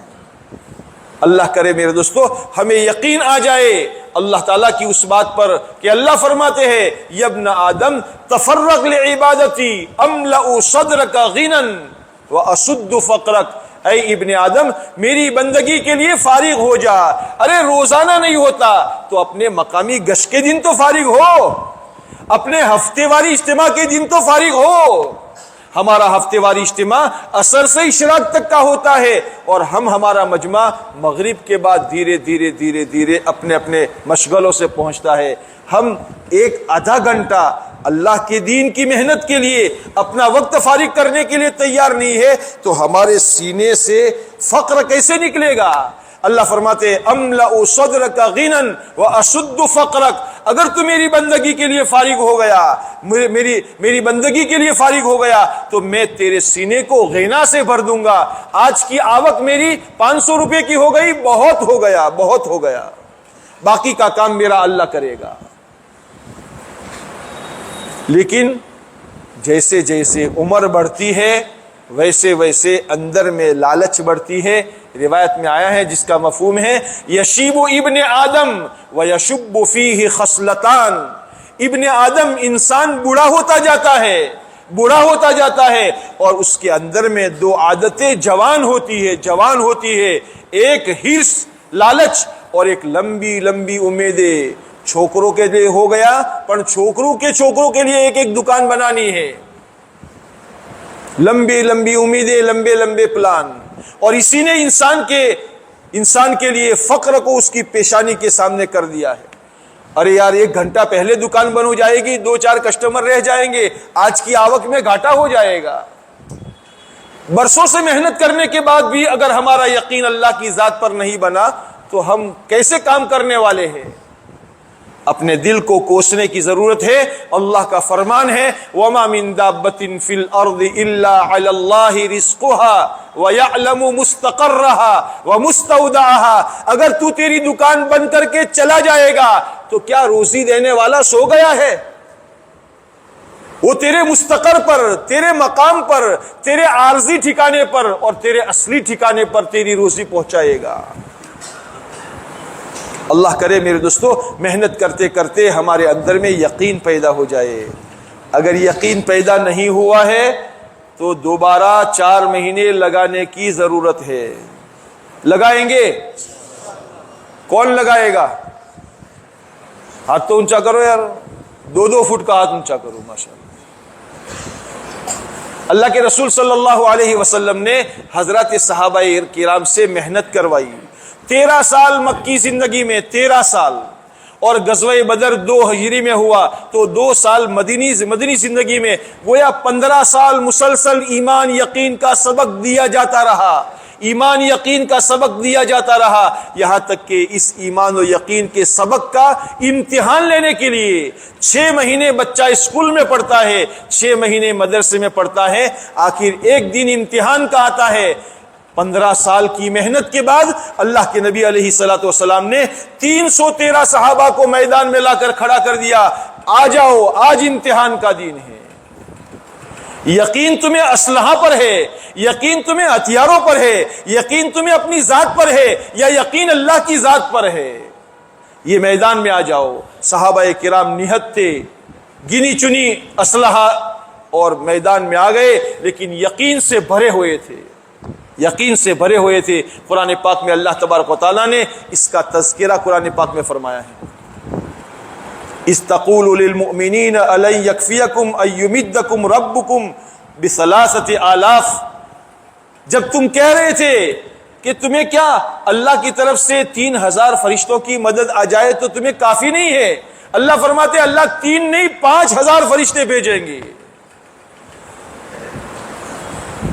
اللہ کرے میرے دوستو ہمیں یقین آ جائے اللہ تعالیٰ کی اس بات پر کہ اللہ فرماتے ہیں یا ابن آدم تفرغ لعبادتی املأ صدرک غنا واسد فقرک۔ اے ابن آدم میری بندگی کے لیے فارغ ہو جا۔ ارے روزانہ نہیں ہوتا تو اپنے مقامی گشت کے دن تو فارغ ہو، اپنے ہفتے واری اجتماع کے دن تو فارغ ہو۔ ہمارا ہفتے واری اجتماع عصر سے اشراق تک کا ہوتا ہے اور ہمارا مجمع مغرب کے بعد دھیرے دھیرے دھیرے دھیرے اپنے اپنے مشغلوں سے پہنچتا ہے۔ ہم ایک آدھا گھنٹہ اللہ کے دین کی محنت کے لیے اپنا وقت فارغ کرنے کے لیے تیار نہیں ہے تو ہمارے سینے سے فقر کیسے نکلے گا؟ اللہ فرماتے ہیں املأ صدرک غنا واسد فقرک۔ اگر تو میری بندگی کے لیے فارغ ہو گیا، میری بندگی کے لیے فارغ ہو گیا تو میں تیرے سینے کو غنا سے بھر دوں گا۔ آج کی آوک میری 500 روپے کی ہو گئی، بہت ہو گیا، بہت ہو گیا، باقی کا کام میرا اللہ کرے گا۔ لیکن جیسے جیسے عمر بڑھتی ہے ویسے ویسے اندر میں لالچ بڑھتی ہے۔ روایت میں آیا ہے جس کا مفہوم ہے یشیب ابن آدم ویشب فیہ خصلتان۔ ابن آدم انسان بوڑھا ہوتا جاتا ہے، بوڑھا ہوتا جاتا ہے اور اس کے اندر میں دو عادتیں جوان ہوتی ہے، ایک ہرس لالچ اور ایک لمبی لمبی امیدیں۔ چھوکروں کے لیے ہو گیا پر چھوکروں کے لیے ایک ایک دکان بنانی ہے، لمبی لمبی امیدیں، لمبے لمبے پلان۔ اور اسی نے انسان کے لیے فقر کو اس کی پیشانی کے سامنے کر دیا ہے۔ ارے یار 1 گھنٹہ پہلے دکان بن ہو جائے گی، 2-4 کسٹمر رہ جائیں گے، آج کی آوک میں گھاٹا ہو جائے گا۔ برسوں سے محنت کرنے کے بعد بھی اگر ہمارا یقین اللہ کی ذات پر نہیں بنا تو ہم کیسے کام کرنے والے ہیں؟ اپنے دل کو کوسنے کی ضرورت ہے۔ اللہ کا فرمان ہے وَمَا مِن دَابَّةٍ فِي الْأَرْضِ إِلَّا عَلَى اللَّهِ رِزْقُهَا وَيَعْلَمُ مُسْتَقَرَّهَا وَمُسْتَوْدَعَهَا۔ اگر تو تیری دکان بند کر کے چلا جائے گا تو کیا روزی دینے والا سو گیا ہے؟ وہ تیرے مستقر پر، تیرے مقام پر، تیرے عارضی ٹھکانے پر اور تیرے اصلی ٹھکانے پر تیری روزی پہنچائے گا۔ اللہ کرے میرے دوستو محنت کرتے کرتے ہمارے اندر میں یقین پیدا ہو جائے۔ اگر یقین پیدا نہیں ہوا ہے تو دوبارہ 4 مہینے لگانے کی ضرورت ہے۔ لگائیں گے؟ کون لگائے گا؟ ہاتھ تو اونچا کرو یار، 2 فٹ کا ہاتھ اونچا کرو۔ ماشاءاللہ اللہ کے رسول صلی اللہ علیہ وسلم نے حضرات صحابہ کرام سے محنت کروائی۔ 13 سال مکی زندگی میں، 13 سال، اور غزوہ بدر 2 ہجری میں ہوا تو 2 سال مدنی زندگی میں گویا 15 سال مسلسل ایمان یقین کا سبق دیا جاتا رہا، ایمان یقین کا سبق دیا جاتا رہا، یہاں تک کہ اس ایمان و یقین کے سبق کا امتحان لینے کے لیے 6 مہینے بچہ اسکول میں پڑھتا ہے، 6 مہینے مدرسے میں پڑھتا ہے، آخر ایک دن امتحان کا آتا ہے۔ 15 سال کی محنت کے بعد اللہ کے نبی علیہ الصلوۃ والسلام نے 313 صحابہ کو میدان میں لا کر کھڑا کر دیا، آ جاؤ آج امتحان کا دن ہے۔ یقین تمہیں اسلحہ پر ہے، یقین تمہیں ہتھیاروں پر ہے، یقین تمہیں اپنی ذات پر ہے، یا یقین اللہ کی ذات پر ہے؟ یہ میدان میں آ جاؤ۔ صحابہ کرام نہت تھے، گنی چنی اسلحہ اور میدان میں آ گئے، لیکن یقین سے بھرے ہوئے تھے، یقین سے بھرے ہوئے تھے۔ قرآن پاک میں اللہ تبارک و تعالیٰ نے اس کا تذکرہ قرآن پاک میں فرمایا ہے، اذ تقول للمؤمنین الن یکفیکم ان یمدکم ربکم بثلاثۃ آلاف، جب تم کہہ رہے تھے کہ تمہیں کیا اللہ کی طرف سے 3000 فرشتوں کی مدد آ جائے تو تمہیں کافی نہیں ہے؟ اللہ فرماتے اللہ 3 نہیں 5000 فرشتے بھیجیں گے۔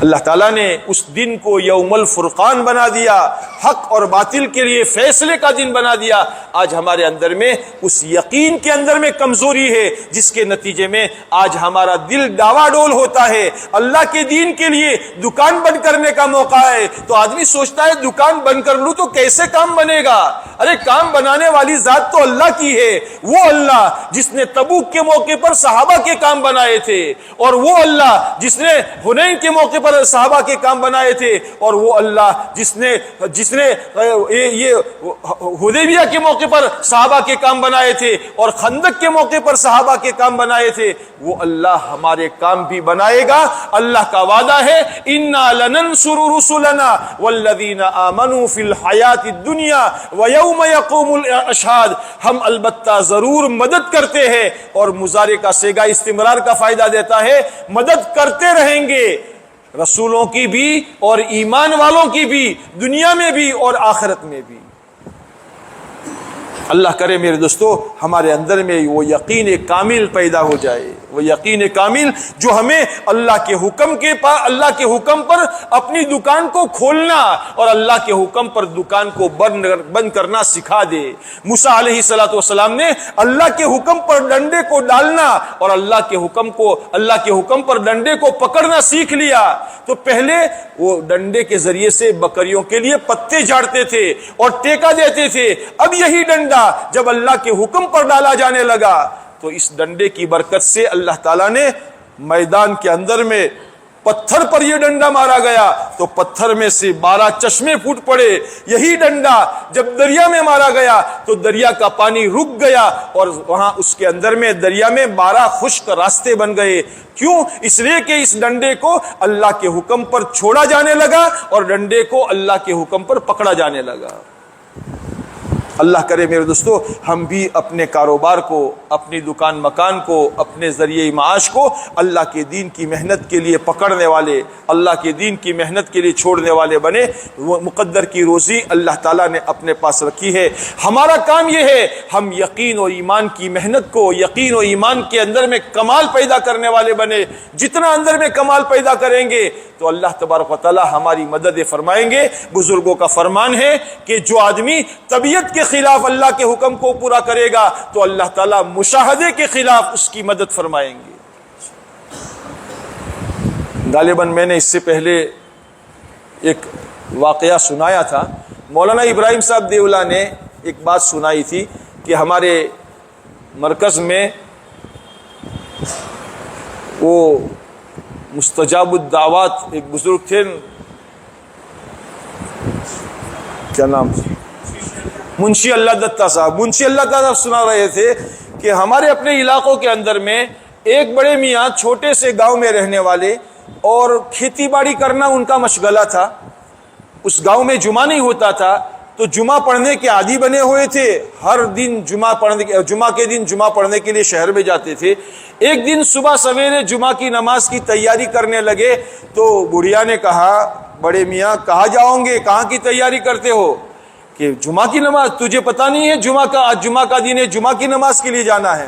اللہ تعالیٰ نے اس دن کو یوم الفرقان بنا دیا، حق اور باطل کے لیے فیصلے کا دن بنا دیا۔ آج ہمارے اندر میں اس یقین کے اندر میں کمزوری ہے، جس کے نتیجے میں آج ہمارا دل ڈاوا ڈول ہوتا ہے۔ اللہ کے دین کے لیے دکان بند کرنے کا موقع ہے تو آدمی سوچتا ہے دکان بند کر لوں تو کیسے کام بنے گا؟ ارے کام بنانے والی ذات تو اللہ کی ہے، وہ اللہ جس نے تبوک کے موقع پر صحابہ کے کام بنائے تھے، اور وہ اللہ جس نے حنین کے موقع پر صحابہ کے کام بنائے تھے، اور وہ اللہ جس نے یہ حدیبیہ کے موقع پر صحابہ کے کام بنائے تھے اور خندق کے موقع پر صحابہ کے کام بنائے تھے، وہ اللہ ہمارے کام بھی بنائے گا۔ اللہ کا وعدہ ہے انا لننصر رسلنا والذین آمنوا فی الحیات الدنیا ویوم یقوم الاشہاد، ہم البتہ ضرور مدد کرتے ہیں، اور مضارع کا صیغہ استمرار کا فائدہ دیتا ہے، مدد کرتے رہیں گے رسولوں کی بھی اور ایمان والوں کی بھی، دنیا میں بھی اور آخرت میں بھی۔ اللہ کرے میرے دوستو ہمارے اندر میں وہ یقین کامل پیدا ہو جائے، وہ یقین کامل جو ہمیں اللہ کے حکم پر اپنی دکان کو کھولنا اور اللہ کے حکم پر دکان کو بند کرنا سکھا دے۔ موسیٰ علیہ السلام نے اللہ کے حکم پر ڈنڈے کو ڈالنا اور اللہ کے حکم پر ڈنڈے کو پکڑنا سیکھ لیا، تو پہلے وہ ڈنڈے کے ذریعے سے بکریوں کے لیے پتے جھاڑتے تھے اور ٹیکا دیتے تھے، اب یہی ڈنڈا جب اللہ کے حکم پر ڈالا جانے لگا تو اس ڈنڈے کی برکت سے اللہ تعالیٰ نے میدان کے اندر میں پتھر پر یہ ڈنڈا مارا گیا تو پتھر میں سے 12 چشمے پھوٹ پڑے۔ یہی ڈنڈا جب دریا میں مارا گیا تو دریا کا پانی رک گیا اور وہاں اس کے اندر میں دریا میں 12 خشک راستے بن گئے۔ کیوں؟ اس لیے کہ اس ڈنڈے کو اللہ کے حکم پر چھوڑا جانے لگا اور ڈنڈے کو اللہ کے حکم پر پکڑا جانے لگا۔ اللہ کرے میرے دوستو ہم بھی اپنے کاروبار کو، اپنی دکان مکان کو، اپنے ذریعہ معاش کو اللہ کے دین کی محنت کے لیے پکڑنے والے، اللہ کے دین کی محنت کے لیے چھوڑنے والے بنے۔ وہ مقدر کی روزی اللہ تعالیٰ نے اپنے پاس رکھی ہے، ہمارا کام یہ ہے ہم یقین اور ایمان کی محنت کو، یقین اور ایمان کے اندر میں کمال پیدا کرنے والے بنے۔ جتنا اندر میں کمال پیدا کریں گے تو اللہ تبارک و تعالیٰ ہماری مدد فرمائیں گے۔ بزرگوں کا فرمان ہے کہ جو آدمی طبیعت کے خلاف اللہ کے حکم کو پورا کرے گا تو اللہ تعالیٰ مشاہدے کے خلاف اس کی مدد فرمائیں گے۔ غالباً میں نے اس سے پہلے ایک واقعہ سنایا تھا، مولانا ابراہیم صاحب دیولہ نے ایک بات سنائی تھی کہ ہمارے مرکز میں وہ مستجاب الدعوات ایک بزرگ تھے، کیا نام، منشی اللہ دتہ صاحب۔ منشی اللہ دتہ صاحب سنا رہے تھے کہ ہمارے اپنے علاقوں کے اندر میں ایک بڑے میاں چھوٹے سے گاؤں میں رہنے والے اور کھیتی باڑی کرنا ان کا مشغلہ تھا، اس گاؤں میں جمعہ نہیں ہوتا تھا تو جمعہ پڑھنے کے عادی بنے ہوئے تھے، ہر دن جمعہ کے دن جمعہ پڑھنے کے لیے شہر میں جاتے تھے۔ ایک دن صبح سویرے جمعہ کی نماز کی تیاری کرنے لگے تو بڑھیا نے کہا بڑے میاں کہاں جاؤں گے، کہاں کی تیاری کرتے ہو؟ کہ جمعہ کی نماز تجھے پتہ نہیں ہے جمعہ کا دن ہے، جمعہ کی نماز کے لیے جانا ہے؟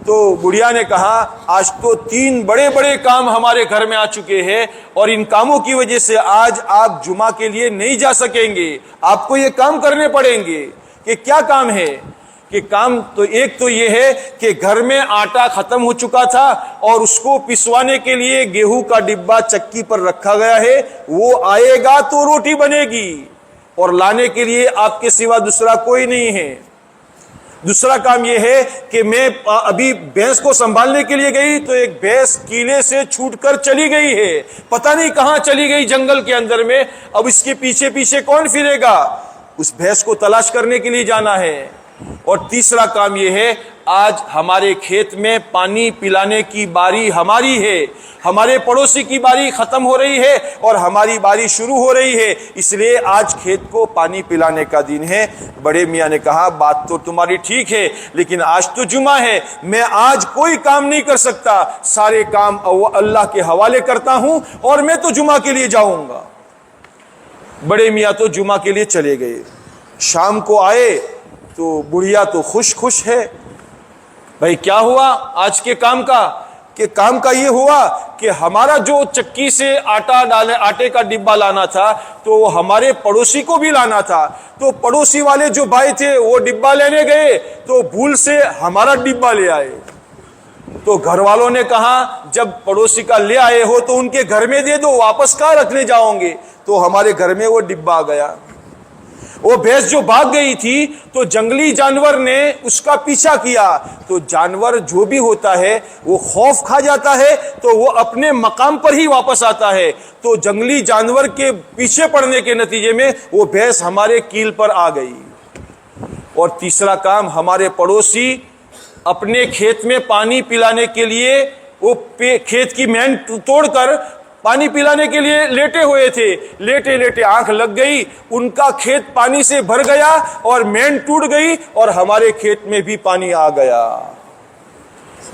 تو بڑھیا نے کہا آج تو 3 بڑے بڑے کام ہمارے گھر میں آ چکے ہیں اور ان کاموں کی وجہ سے آج آپ جمعہ کے لیے نہیں جا سکیں گے، آپ کو یہ کام کرنے پڑیں گے۔ کہ کیا کام ہے؟ کہ کام تو ایک تو یہ ہے کہ گھر میں آٹا ختم ہو چکا تھا اور اس کو پسوانے کے لیے گیہوں کا ڈبہ چکی پر رکھا گیا ہے، وہ آئے گا تو روٹی بنے گی اور لانے کے لیے آپ کے سوا دوسرا کوئی نہیں ہے۔ دوسرا کام یہ ہے کہ میں ابھی بھینس کو سنبھالنے کے لیے گئی تو ایک بھینس کیلے سے چھوٹ کر چلی گئی ہے، پتہ نہیں کہاں چلی گئی، جنگل کے اندر میں، اب اس کے پیچھے پیچھے کون پھرے گا؟ اس بھینس کو تلاش کرنے کے لیے جانا ہے۔ اور تیسرا کام یہ ہے آج ہمارے کھیت میں پانی پلانے کی باری ہماری ہے، ہمارے پڑوسی کی باری ختم ہو رہی ہے اور ہماری باری شروع ہو رہی ہے، اس لیے آج کھیت کو پانی پلانے کا دن ہے۔ بڑے میاں نے کہا بات تو تمہاری ٹھیک ہے لیکن آج تو جمعہ ہے، میں آج کوئی کام نہیں کر سکتا، سارے کام اللہ کے حوالے کرتا ہوں اور میں تو جمعہ کے لیے جاؤں گا۔ بڑے میاں تو جمعہ کے لیے چلے گئے۔ شام کو آئے تو بڑھیا تو خوش ہے۔ بھائی کیا ہوا آج کے کام کا؟ کہ کام کا یہ ہوا کہ ہمارا جو چکی سے آٹے کا ڈبہ لانا تھا تو ہمارے پڑوسی کو بھی لانا تھا، تو پڑوسی والے جو بھائی تھے وہ ڈبہ لینے گئے تو بھول سے ہمارا ڈبہ لے آئے۔ تو گھر والوں نے کہا جب پڑوسی کا لے آئے ہو تو ان کے گھر میں دے دو، واپس کہاں رکھنے جاؤ گے؟ تو ہمارے گھر میں وہ ڈبہ آ گیا۔ وہ بھینس جو بھاگ گئی تھی تو جنگلی جانور نے اس کا پیچھا کیا، تو جانور جو بھی ہوتا ہے وہ خوف کھا جاتا ہے تو وہ اپنے مقام پر ہی واپس آتا ہے، تو جنگلی جانور کے پیچھے پڑنے کے نتیجے میں وہ بھینس ہمارے کیل پر آ گئی۔ اور تیسرا کام، ہمارے پڑوسی اپنے کھیت میں پانی پلانے کے لیے وہ کھیت کی مین توڑ کر پانی پلانے کے لیے لیٹے ہوئے تھے، لیٹے لیٹے آنکھ لگ گئی، ان کا کھیت پانی سے بھر گیا اور مین ٹوٹ گئی اور ہمارے کھیت میں بھی پانی آ گیا۔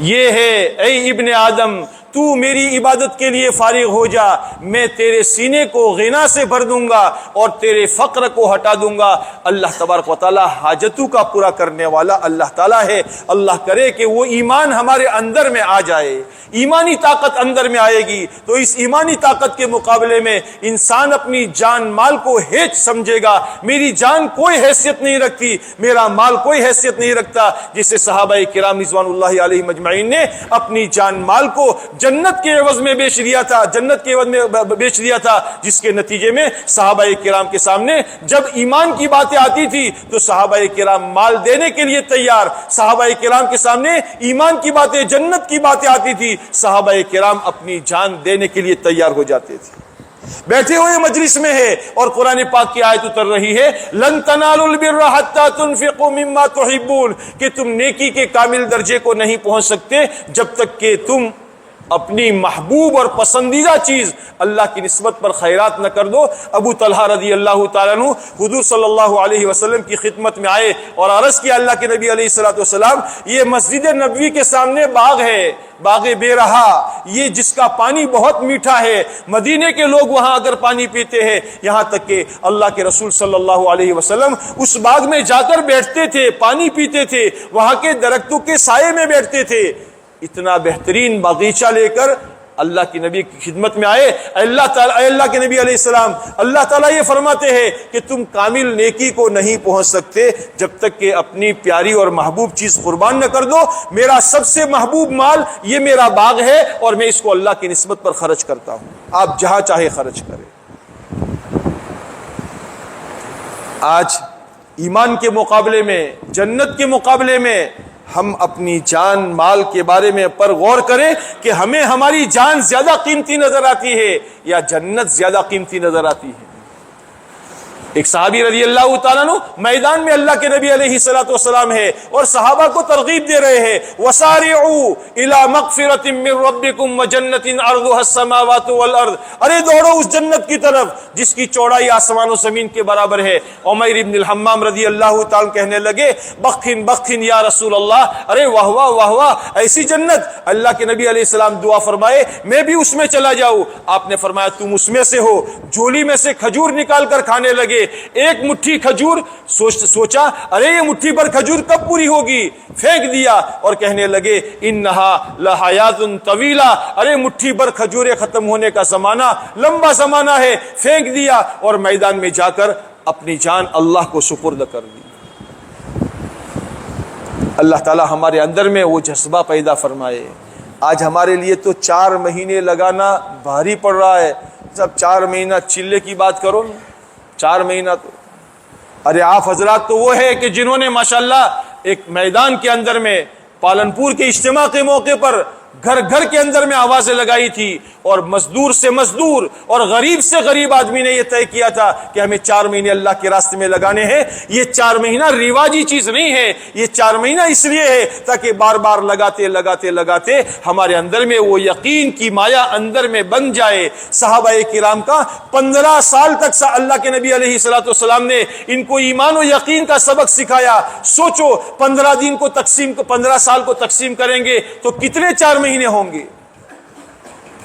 یہ ہے اے ابن آدم، تو میری عبادت کے لیے فارغ ہو جا، میں تیرے سینے کو غنا سے بھر دوں گا اور تیرے فقر کو ہٹا دوں گا۔ اللہ تبارک و تعالی حاجتوں کا پورا کرنے والا اللہ تعالی ہے۔ اللہ کرے کہ وہ ایمان ہمارے اندر میں آ جائے، ایمانی طاقت اندر میں آئے گی تو اس ایمانی طاقت کے مقابلے میں انسان اپنی جان مال کو ہیچ سمجھے گا۔ میری جان کوئی حیثیت نہیں رکھتی، میرا مال کوئی حیثیت نہیں رکھتا، جسے صحابہ کرام رضوان اللہ علیہ مجمعین نے اپنی جان مال کو جنت کے عوض میں بیچ دیا تھا، جنت کے عوض میں بیچ دیا تھا، جس کے نتیجے میں صحابہ کرام کے سامنے جب ایمان کی باتیں آتی تھی تو صحابہ کرام مال دینے کے لیے تیار، صحابہ کرام کے سامنے ایمان کی باتیں، جنت کی باتیں آتی تھی، صحابہ کرام اپنی جان دینے کے لیے تیار ہو جاتے تھے۔ بیٹھے ہوئے مجلس میں ہے اور قرآن پاک کی آیت اتر رہی ہے، لن تنالوا البر حتى تنفقوا مما تحبون، کہ تم نیکی کے کامل درجے کو نہیں پہنچ سکتے جب تک کہ تم اپنی محبوب اور پسندیدہ چیز اللہ کی نسبت پر خیرات نہ کر دو۔ ابو طلحہ رضی اللہ تعالیٰ عنہ حضور صلی اللہ علیہ وسلم کی خدمت میں آئے اور عرض کیا اللہ کے نبی علیہ الصلوۃ والسلام، یہ مسجد نبوی کے سامنے باغ ہے، باغ بے رہا، یہ جس کا پانی بہت میٹھا ہے، مدینے کے لوگ وہاں اگر پانی پیتے ہیں، یہاں تک کہ اللہ کے رسول صلی اللہ علیہ وسلم اس باغ میں جا کر بیٹھتے تھے، پانی پیتے تھے، وہاں کے درختوں کے سائے میں بیٹھتے تھے۔ اتنا بہترین باغیچہ لے کر اللہ کی نبی کی خدمت میں آئے، اللہ کے نبی علیہ السلام، اللہ تعالیٰ یہ فرماتے ہیں کہ تم کامل نیکی کو نہیں پہنچ سکتے جب تک کہ اپنی پیاری اور محبوب چیز قربان نہ کر دو۔ میرا سب سے محبوب مال یہ میرا باغ ہے اور میں اس کو اللہ کی نسبت پر خرچ کرتا ہوں، آپ جہاں چاہے خرچ کریں۔ آج ایمان کے مقابلے میں، جنت کے مقابلے میں ہم اپنی جان مال کے بارے میں پر غور کریں کہ ہمیں ہماری جان زیادہ قیمتی نظر آتی ہے یا جنت زیادہ قیمتی نظر آتی ہے۔ ایک صحابی رضی اللہ تعالیٰ عنہ میدان میں اللہ کے نبی علیہ الصلوۃ والسلام ہے اور صحابہ کو ترغیب دے رہے ہیں، وسارعوا الی مغفرۃ من ربکم وجنۃ عرضها السماوات والارض، ارے دوڑو اس جنت کی طرف جس کی چوڑائی آسمان و زمین کے برابر ہے۔ عمیر ابن الحمام رضی اللہ تعالیٰ کہنے لگے، بخن بخن یا رسول اللہ، ارے واہ واہ واہ واہ، ایسی جنت۔ اللہ کے نبی علیہ السلام دعا فرمائے میں بھی اس میں چلا جاؤں۔ آپ نے فرمایا تم اس میں سے ہو۔ جھولی میں سے کھجور نکال کر کھانے لگے لگے. ایک مٹھی کھجور سوچا ارے یہ مٹھی پر کھجور کب پوری ہوگی, پھینک دیا اور کہنے لگے انہا لحیات طویلہ, ارے مٹھی پر کھجوریں ختم ہونے کا زمانہ لمبا زمانہ ہے, پھینک دیا اور میدان میں جا کر اپنی جان اللہ کو سپرد کر دی. اللہ تعالی ہمارے اندر میں وہ جذبہ پیدا فرمائے. آج ہمارے لیے تو 4 مہینے لگانا بھاری پڑ رہا ہے. جب 4 مہینہ چلے کی بات کرو نا, 4 مہینہ تو ارے آپ حضرات تو وہ ہے کہ جنہوں نے ماشاءاللہ ایک میدان کے اندر میں پالنپور کے اجتماع کے موقع پر گھر گھر کے اندر میں آوازیں لگائی تھی, اور مزدور سے مزدور اور غریب سے غریب آدمی نے یہ طے کیا تھا کہ ہمیں 4 مہینے اللہ کے راستے میں لگانے ہیں. یہ 4 مہینہ رواجی چیز نہیں ہے, یہ 4 مہینہ اس لیے ہے تاکہ بار بار لگاتے لگاتے لگاتے ہمارے اندر میں وہ یقین کی مایا اندر میں بن جائے. صحابہ کرام کا 15 سال تک اللہ کے نبی علیہ الصلوۃ والسلام نے ان کو ایمان و یقین کا سبق سکھایا. سوچو 15 سال کو تقسیم کریں گے تو کتنے 4 مہینے ہوں گے,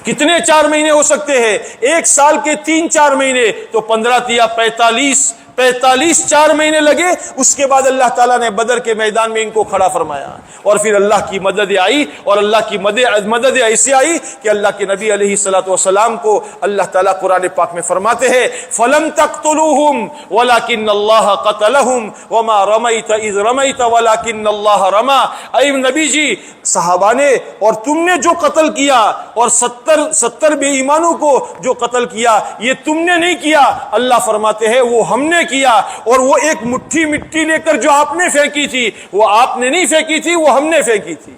کتنے 4 مہینے ہو سکتے ہیں؟ 1 سال کے 3-4 مہینے تو 15 یا 45 4 مہینے لگے. اس کے بعد اللہ تعالیٰ نے بدر کے میدان میں ان کو کھڑا فرمایا, اور پھر اللہ کی مدد آئی, اور اللہ کی مدد ایسی آئی کہ اللہ کے نبی علیہ الصلوۃ والسلام کو اللہ تعالیٰ قرآن پاک میں فرماتے ہیں فَلَمْ تَقْتُلُوهُمْ وَلَكِنَّ اللَّهَ قَتَلَهُمْ وَمَا رَمَيْتَ إِذْ رَمَيْتَ وَلَكِنَّ اللَّهَ رَمَى. اے نبی جی, صحابہ نے اور تم نے جو قتل کیا, اور 70 بے ایمانوں کو جو قتل کیا, یہ تم نے نہیں کیا. اللہ فرماتے ہیں وہ ہم نے کیا, اور وہ ایک مٹھی مٹی لے کر جو آپ نے پھینکی تھی وہ آپ نے نہیں پھینکی تھی, وہ ہم نے پھینکی تھی.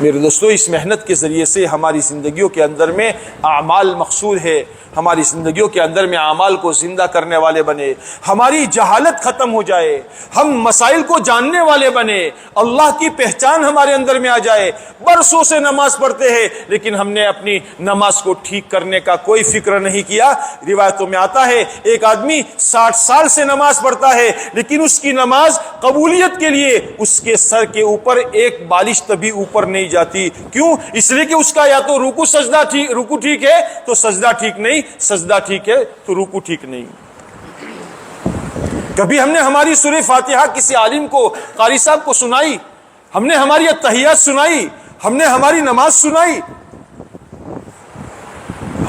میرے دوستو, اس محنت کے ذریعے سے ہماری زندگیوں کے اندر میں اعمال مقصود ہے. ہماری زندگیوں کے اندر میں اعمال کو زندہ کرنے والے بنے, ہماری جہالت ختم ہو جائے, ہم مسائل کو جاننے والے بنے, اللہ کی پہچان ہمارے اندر میں آ جائے. برسوں سے نماز پڑھتے ہیں لیکن ہم نے اپنی نماز کو ٹھیک کرنے کا کوئی فکر نہیں کیا. روایتوں میں آتا ہے ایک آدمی 60 سال سے نماز پڑھتا ہے لیکن اس کی نماز قبولیت کے لیے اس کے سر کے اوپر ایک بالش تبھی اوپر نہیں جاتی. کیوں؟ اس لیے کہ اس کا یا تو رکوع ٹھیک ہے تو سجدہ ٹھیک نہیں, سجدہ ٹھیک ہے تو رکوع ٹھیک نہیں. کبھی ہم نے ہماری سورہ فاتحہ کسی عالم کو, قاری صاحب کو سنائی, ہم نے ہماری التحیات سنائی, ہم نے ہماری نماز سنائی.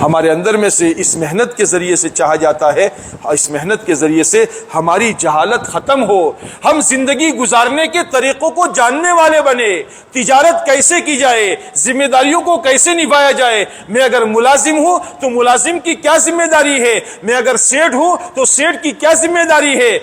ہمارے اندر میں سے اس محنت کے ذریعے سے چاہا جاتا ہے, اس محنت کے ذریعے سے ہماری جہالت ختم ہو, ہم زندگی گزارنے کے طریقوں کو جاننے والے بنے, تجارت کیسے کی جائے, ذمہ داریوں کو کیسے نبھایا جائے. میں اگر ملازم ہوں تو ملازم کی کیا ذمہ داری ہے, میں اگر سیٹ ہوں تو سیٹ کی کیا ذمہ داری ہے.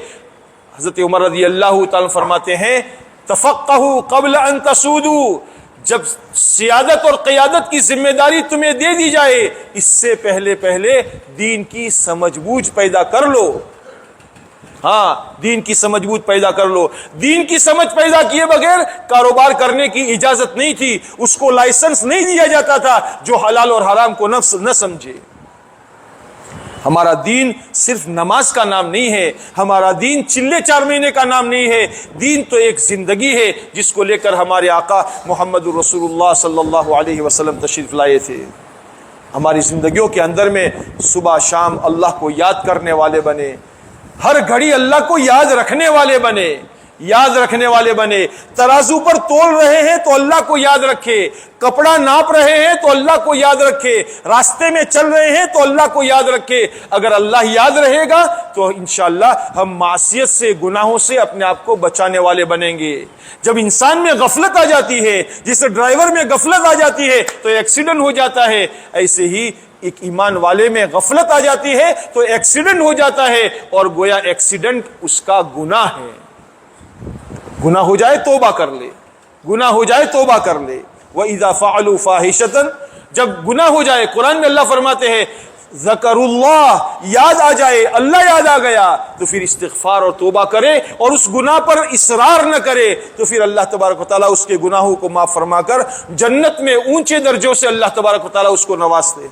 حضرت عمر رضی اللہ تعالی فرماتے ہیں تفقہوا قبل ان تسودوا, جب سیادت اور قیادت کی ذمہ داری تمہیں دے دی جائے اس سے پہلے دین کی سمجھ بوجھ پیدا کر لو. ہاں, دین کی سمجھ بوجھ پیدا کر لو. دین کی سمجھ پیدا کیے بغیر کاروبار کرنے کی اجازت نہیں تھی, اس کو لائسنس نہیں دیا جاتا تھا جو حلال اور حرام کو نہ سمجھے. ہمارا دین صرف نماز کا نام نہیں ہے, ہمارا دین چلے 4 مہینے کا نام نہیں ہے. دین تو ایک زندگی ہے جس کو لے کر ہمارے آقا محمد رسول اللہ صلی اللہ علیہ وسلم تشریف لائے تھے. ہماری زندگیوں کے اندر میں صبح شام اللہ کو یاد کرنے والے بنے, ہر گھڑی اللہ کو یاد رکھنے والے بنے, یاد رکھنے والے بنے. ترازو پر تول رہے ہیں تو اللہ کو یاد رکھے, کپڑا ناپ رہے ہیں تو اللہ کو یاد رکھے, راستے میں چل رہے ہیں تو اللہ کو یاد رکھے. اگر اللہ یاد رہے گا تو انشاءاللہ ہم معصیت سے, گناہوں سے اپنے آپ کو بچانے والے بنیں گے. جب انسان میں غفلت آ جاتی ہے, جیسے ڈرائیور میں غفلت آ جاتی ہے تو ایکسیڈنٹ ہو جاتا ہے, ایسے ہی ایک ایمان والے میں غفلت آ جاتی ہے تو ایکسیڈنٹ ہو جاتا ہے, اور گویا ایکسیڈنٹ اس کا گناہ ہے. گناہ ہو جائے توبہ کر لے, گناہ ہو جائے توبہ کر لے. وَإِذَا فَعَلُوا فَاحِشَةً, جب گناہ ہو جائے, قرآن میں اللہ فرماتے ہیں ذکر اللہ, یاد آ جائے, اللہ یاد آ گیا تو پھر استغفار اور توبہ کرے, اور اس گناہ پر اصرار نہ کرے تو پھر اللہ تبارک و تعالیٰ اس کے گناہوں کو معاف فرما کر جنت میں اونچے درجوں سے اللہ تبارک و تعالیٰ اس کو نوازتے.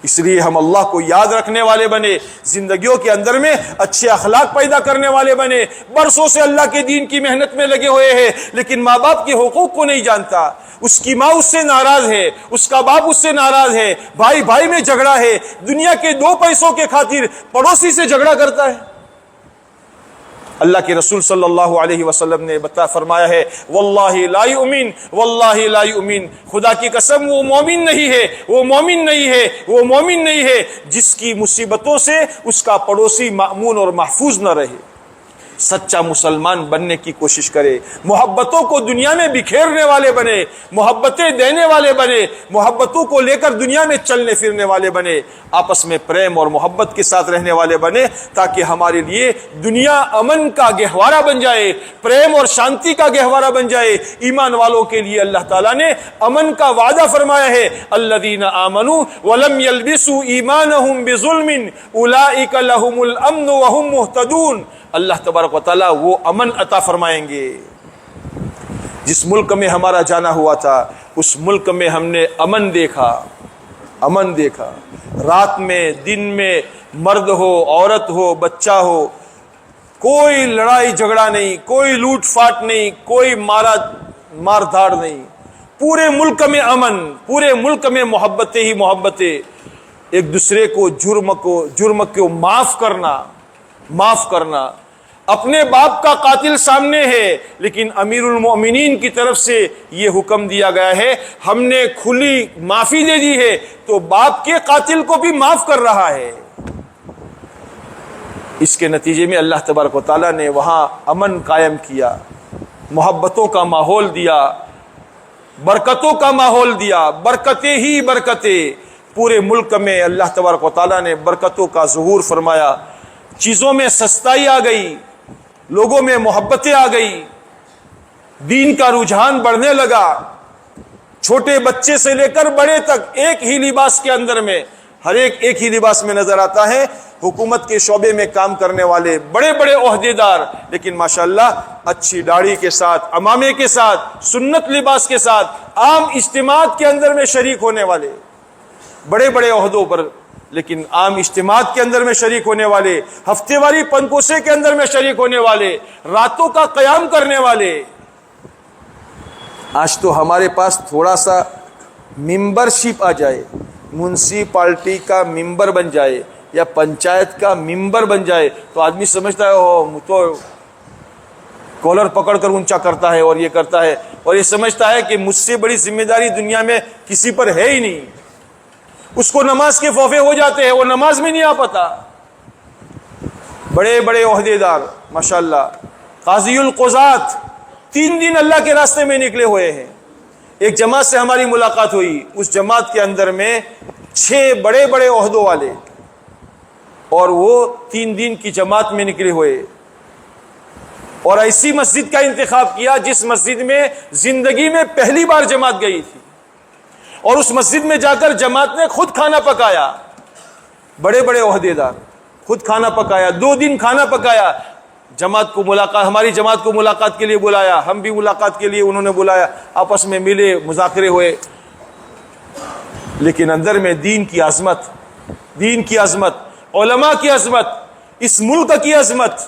اس لیے ہم اللہ کو یاد رکھنے والے بنے, زندگیوں کے اندر میں اچھے اخلاق پیدا کرنے والے بنے. برسوں سے اللہ کے دین کی محنت میں لگے ہوئے ہیں لیکن ماں باپ کے حقوق کو نہیں جانتا, اس کی ماں اس سے ناراض ہے، اس کا باپ اس سے ناراض ہے، بھائی بھائی میں جھگڑا ہے، دنیا کے 2 پیسوں کے خاطر پڑوسی سے جھگڑا کرتا ہے۔ اللہ کے رسول صلی اللہ علیہ وسلم نے فرمایا ہے واللہ لا یؤمن، واللہ لا یؤمن، خدا کی قسم وہ مومن نہیں ہے، وہ مومن نہیں ہے، وہ مومن نہیں ہے جس کی مصیبتوں سے اس کا پڑوسی مأمون اور محفوظ نہ رہے۔ سچا مسلمان بننے کی کوشش کرے، محبتوں کو دنیا میں بکھیرنے والے بنے، محبتیں دینے والے بنے، محبتوں کو لے کر دنیا میں چلنے پھرنے والے بنے، آپس میں پریم اور محبت کے ساتھ رہنے والے بنے، تاکہ ہمارے لیے دنیا امن کا گہوارہ بن جائے، پریم اور شانتی کا گہوارہ بن جائے۔ ایمان والوں کے لیے اللہ تعالیٰ نے امن کا وعدہ فرمایا ہے، الذین آمنوا ولم یلبسوا ایمانہم بظلم اولئک لہم الامن وہم مہتدون۔ اللہ تبارک و تعالیٰ وہ امن عطا فرمائیں گے۔ جس ملک میں ہمارا جانا ہوا تھا اس ملک میں ہم نے امن دیکھا، امن دیکھا، رات میں دن میں، مرد ہو عورت ہو بچہ ہو، کوئی لڑائی جھگڑا نہیں، کوئی لوٹ پھاٹ نہیں، کوئی مار دھاڑ نہیں، پورے ملک میں امن، پورے ملک میں محبتیں ہی محبتیں، ایک دوسرے کو جرم کو معاف کرنا۔ اپنے باپ کا قاتل سامنے ہے لیکن امیر المؤمنین کی طرف سے یہ حکم دیا گیا ہے، ہم نے کھلی معافی دے دی ہے تو باپ کے قاتل کو بھی معاف کر رہا ہے۔ اس کے نتیجے میں اللہ تبارک و تعالیٰ نے وہاں امن قائم کیا، محبتوں کا ماحول دیا، برکتوں کا ماحول دیا، برکتیں ہی برکتیں، پورے ملک میں اللہ تبارک و تعالیٰ نے برکتوں کا ظہور فرمایا، چیزوں میں سستائی آ گئی، لوگوں میں محبتیں آ گئی، دین کا رجحان بڑھنے لگا، چھوٹے بچے سے لے کر بڑے تک ایک ہی لباس کے اندر میں، ہر ایک ہی لباس میں نظر آتا ہے، حکومت کے شعبے میں کام کرنے والے بڑے بڑے عہدیدار، لیکن ماشاءاللہ اچھی داڑھی کے ساتھ، عمامے کے ساتھ، سنت لباس کے ساتھ، عام اجتماعات کے اندر میں شریک ہونے والے، بڑے بڑے عہدوں پر، لیکن عام اجتماعات کے اندر میں شریک ہونے والے، ہفتے واری پنکوسے کے اندر میں شریک ہونے والے، راتوں کا قیام کرنے والے۔ آج تو ہمارے پاس تھوڑا سا ممبرشپ آ جائے، میونسپلٹی کا ممبر بن جائے یا پنچایت کا ممبر بن جائے تو آدمی سمجھتا ہے تو کالر پکڑ کر اونچا کرتا ہے اور یہ کرتا ہے، اور یہ سمجھتا ہے کہ مجھ سے بڑی ذمہ داری دنیا میں کسی پر ہے ہی نہیں۔ اس کو نماز کے فوفے ہو جاتے ہیں، وہ نماز میں نہیں آ پاتا۔ بڑے بڑے عہدیدار ماشاءاللہ، قاضی القضات 3 دن اللہ کے راستے میں نکلے ہوئے ہیں۔ ایک جماعت سے ہماری ملاقات ہوئی، اس جماعت کے اندر میں 6 بڑے بڑے عہدوں والے، اور وہ 3 دن کی جماعت میں نکلے ہوئے، اور ایسی مسجد کا انتخاب کیا جس مسجد میں زندگی میں پہلی بار جماعت گئی تھی، اور اس مسجد میں جا کر جماعت نے خود کھانا پکایا، بڑے بڑے عہدیدار خود کھانا پکایا، 2 دن کھانا پکایا، جماعت کو ہماری جماعت کو ملاقات کے لیے بلایا، ہم بھی ملاقات کے لیے انہوں نے بلایا، آپس میں ملے، مذاکرے ہوئے، لیکن اندر میں دین کی عظمت، علماء کی عظمت، اس ملک کی عظمت،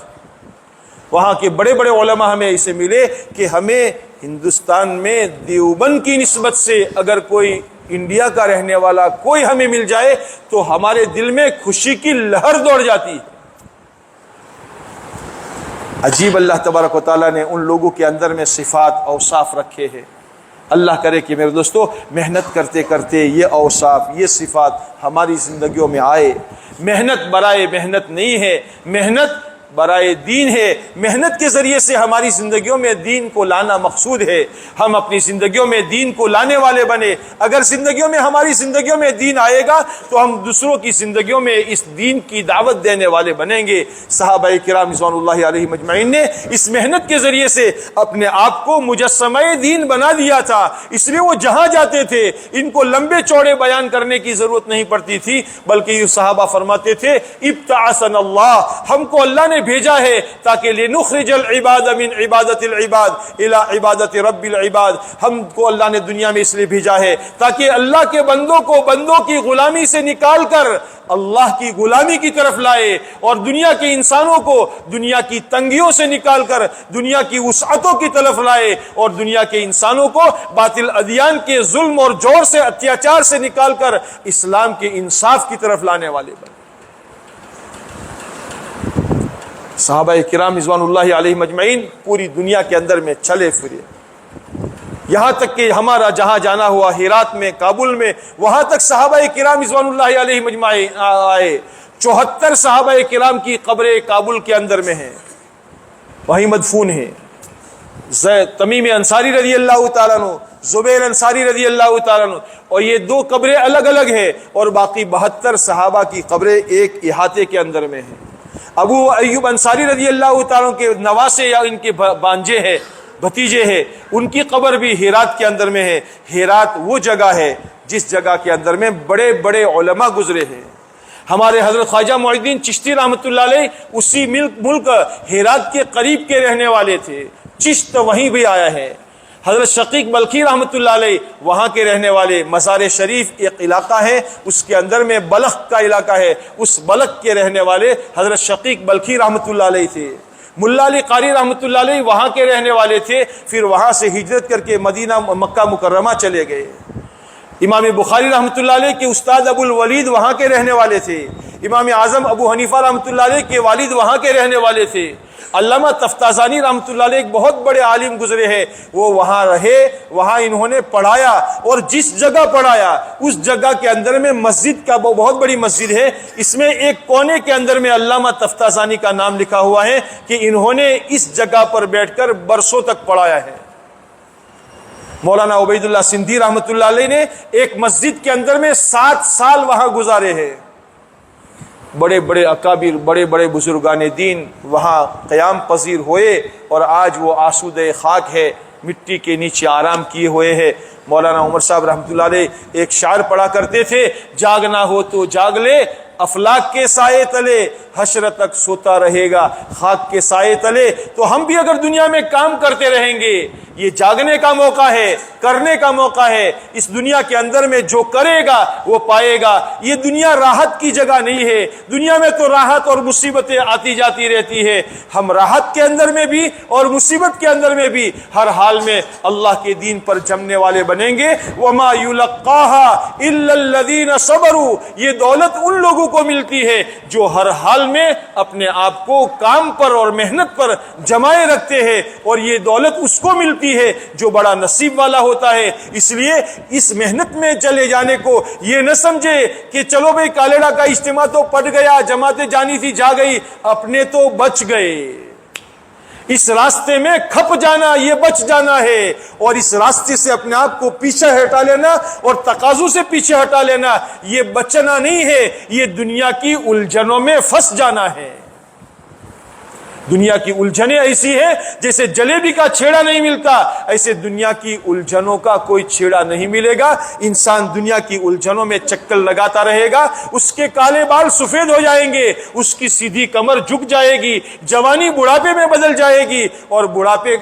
وہاں کے بڑے بڑے علماء ہمیں اسے ملے کہ ہمیں ہندوستان میں دیوبند کی نسبت سے اگر کوئی انڈیا کا رہنے والا کوئی ہمیں مل جائے تو ہمارے دل میں خوشی کی لہر دوڑ جاتی ہے۔ عجیب اللہ تبارک و تعالیٰ نے ان لوگوں کے اندر میں صفات اوصاف رکھے ہیں۔ اللہ کرے کہ میرے دوستو محنت کرتے کرتے یہ اوصاف، یہ صفات ہماری زندگیوں میں آئے۔ محنت برائے محنت نہیں ہے، محنت برائے دین ہے، محنت کے ذریعے سے ہماری زندگیوں میں دین کو لانا مقصود ہے، ہم اپنی زندگیوں میں دین کو لانے والے بنے۔ اگر ہماری زندگیوں میں دین آئے گا تو ہم دوسروں کی زندگیوں میں اس دین کی دعوت دینے والے بنیں گے۔ صحابہ کرام رضوان اللہ علیہم اجمعین نے اس محنت کے ذریعے سے اپنے آپ کو مجسمہ دین بنا دیا تھا، اس لیے وہ جہاں جاتے تھے ان کو لمبے چوڑے بیان کرنے کی ضرورت نہیں پڑتی تھی، بلکہ یہ صحابہ فرماتے تھے ابتعثنا اللہ، ہم کو اللہ نے بھیجا ہے تاکہ لنخرج العباد من عبادت العباد الى عبادت رب العباد. ہم کو اللہ نے دنیا میں اس لیے بھیجا ہے تاکہ اللہ کے بندوں کو بندوں کی غلامی سے نکال کر اللہ کی غلامی کی طرف لائے، اور دنیا کے انسانوں کو دنیا کی تنگیوں سے نکال کر دنیا کی وسعتوں کی طرف لائے، اور دنیا کے انسانوں کو باطل ادیان کے ظلم اور جور سے اتیاچار سے نکال کر اسلام کے انصاف کی طرف لانے والے بنے. صحابہ کرام رضوان اللہ علیہم اجمعین پوری دنیا کے اندر میں چلے پھرے، یہاں تک کہ ہمارا جہاں جانا ہوا ہیرات میں، کابل میں، وہاں تک صحابہ کرام رضوان اللہ علیہم اجمعین آئے. 74 صحابہ کرام کی قبریں کابل کے اندر میں ہیں، وہیں مدفون ہیں. تمیم انصاری رضی اللہ تعالیٰ عنہ، زبیر انصاری رضی اللہ تعالیٰ عنہ، اور یہ 2 قبریں الگ الگ ہیں، اور باقی 72 صحابہ کی قبریں ایک احاطے کے اندر میں ہیں. ابو ایوب انصاری رضی اللہ تعالیٰ عنہ کے نواسے یا ان کے بانجے ہیں، بھتیجے ہیں، ان کی قبر بھی ہیرات کے اندر میں ہے. ہیرات وہ جگہ ہے جس جگہ کے اندر میں بڑے بڑے علماء گزرے ہیں. ہمارے حضرت خواجہ معین الدین چشتی رحمۃ اللہ علیہ اسی ملک ہیرات کے قریب کے رہنے والے تھے، چشت وہیں بھی آیا ہے. حضرت شقیق بلخی رحمۃ اللہ علیہ وہاں کے رہنے والے. مزار شریف ایک علاقہ ہے، اس کے اندر میں بلخ کا علاقہ ہے، اس بلخ کے رہنے والے حضرت شقیق بلخی رحمۃ اللہ علیہ تھے. ملا علی قاری رحمۃ اللہ علیہ وہاں کے رہنے والے تھے، پھر وہاں سے ہجرت کر کے مدینہ مکہ مکرمہ چلے گئے. امام بخاری رحمۃ اللہ علیہ کے استاد ابو الولید وہاں کے رہنے والے تھے. امام اعظم ابو حنیفہ رحمۃ اللہ علیہ کے والد وہاں کے رہنے والے تھے. علامہ تفتازانی رحمۃ اللہ علیہ ایک بہت بڑے عالم گزرے ہیں، وہ وہاں رہے، وہاں انہوں نے پڑھایا، اور جس جگہ پڑھایا اس جگہ کے اندر میں مسجد کا بہت بڑی مسجد ہے. اس میں ایک کونے کے اندر میں علامہ تفتازانی کا نام لکھا ہوا ہے کہ انہوں نے اس جگہ پر بیٹھ کر برسوں تک پڑھایا ہے. مولانا عبید اللہ سندھی رحمۃ اللہ علیہ نے ایک مسجد کے اندر میں 7 سال وہاں گزارے ہیں. بڑے بڑے اکابر، بڑے بڑے بزرگان دین وہاں قیام پذیر ہوئے، اور آج وہ آسودہ خاک ہے، مٹی کے نیچے آرام کیے ہوئے ہیں. مولانا عمر صاحب رحمۃ اللہ علیہ ایک شعر پڑھا کرتے تھے، جاگنا ہو تو جاگ لے، افلاک کے سائے تلے حشر تک سوتا رہے گا خاک کے سائے تلے. تو ہم بھی اگر دنیا میں کام کرتے رہیں گے، یہ جاگنے کا موقع ہے، کرنے کا موقع ہے. اس دنیا کے اندر میں جو کرے گا وہ پائے گا. یہ دنیا راحت کی جگہ نہیں ہے. دنیا میں تو راحت اور مصیبتیں آتی جاتی رہتی ہے. ہم راحت کے اندر میں بھی اور مصیبت کے اندر میں بھی ہر حال میں اللہ کے دین پر جمنے والے بنیں گے. وما یلقاها الا الذین صبروا، یہ دولت ان لوگوں کو ملتی ہے جو ہر حال میں اپنے آپ کو کام پر اور محنت پر جمائے رکھتے ہیں، اور یہ دولت اس کو ملتی ہے جو بڑا نصیب والا ہوتا ہے. اس لیے اس محنت میں چلے جانے کو یہ نہ سمجھے کہ چلو بھئی کالڑا کا اجتماع تو پڑ گیا، جماعتیں جانی تھی جا گئی، اپنے تو بچ گئے. اس راستے میں کھپ جانا یہ بچ جانا ہے، اور اس راستے سے اپنے آپ کو پیچھے ہٹا لینا اور تقاضوں سے پیچھے ہٹا لینا یہ بچنا نہیں ہے، یہ دنیا کی الجھنوں میں پھنس جانا ہے. دنیا کی الجھنیں ایسی ہیں جیسے جلیبی کا چھیڑا نہیں ملتا، ایسے دنیا کی الجھنوں کا کوئی چھیڑا نہیں ملے گا. انسان دنیا کی الجھنوں میں چکر لگاتا رہے گا، اس کے کالے بال سفید ہو جائیں گے، اس کی سیدھی کمر جھک جائے گی، جوانی بڑھاپے میں بدل جائے گی، اور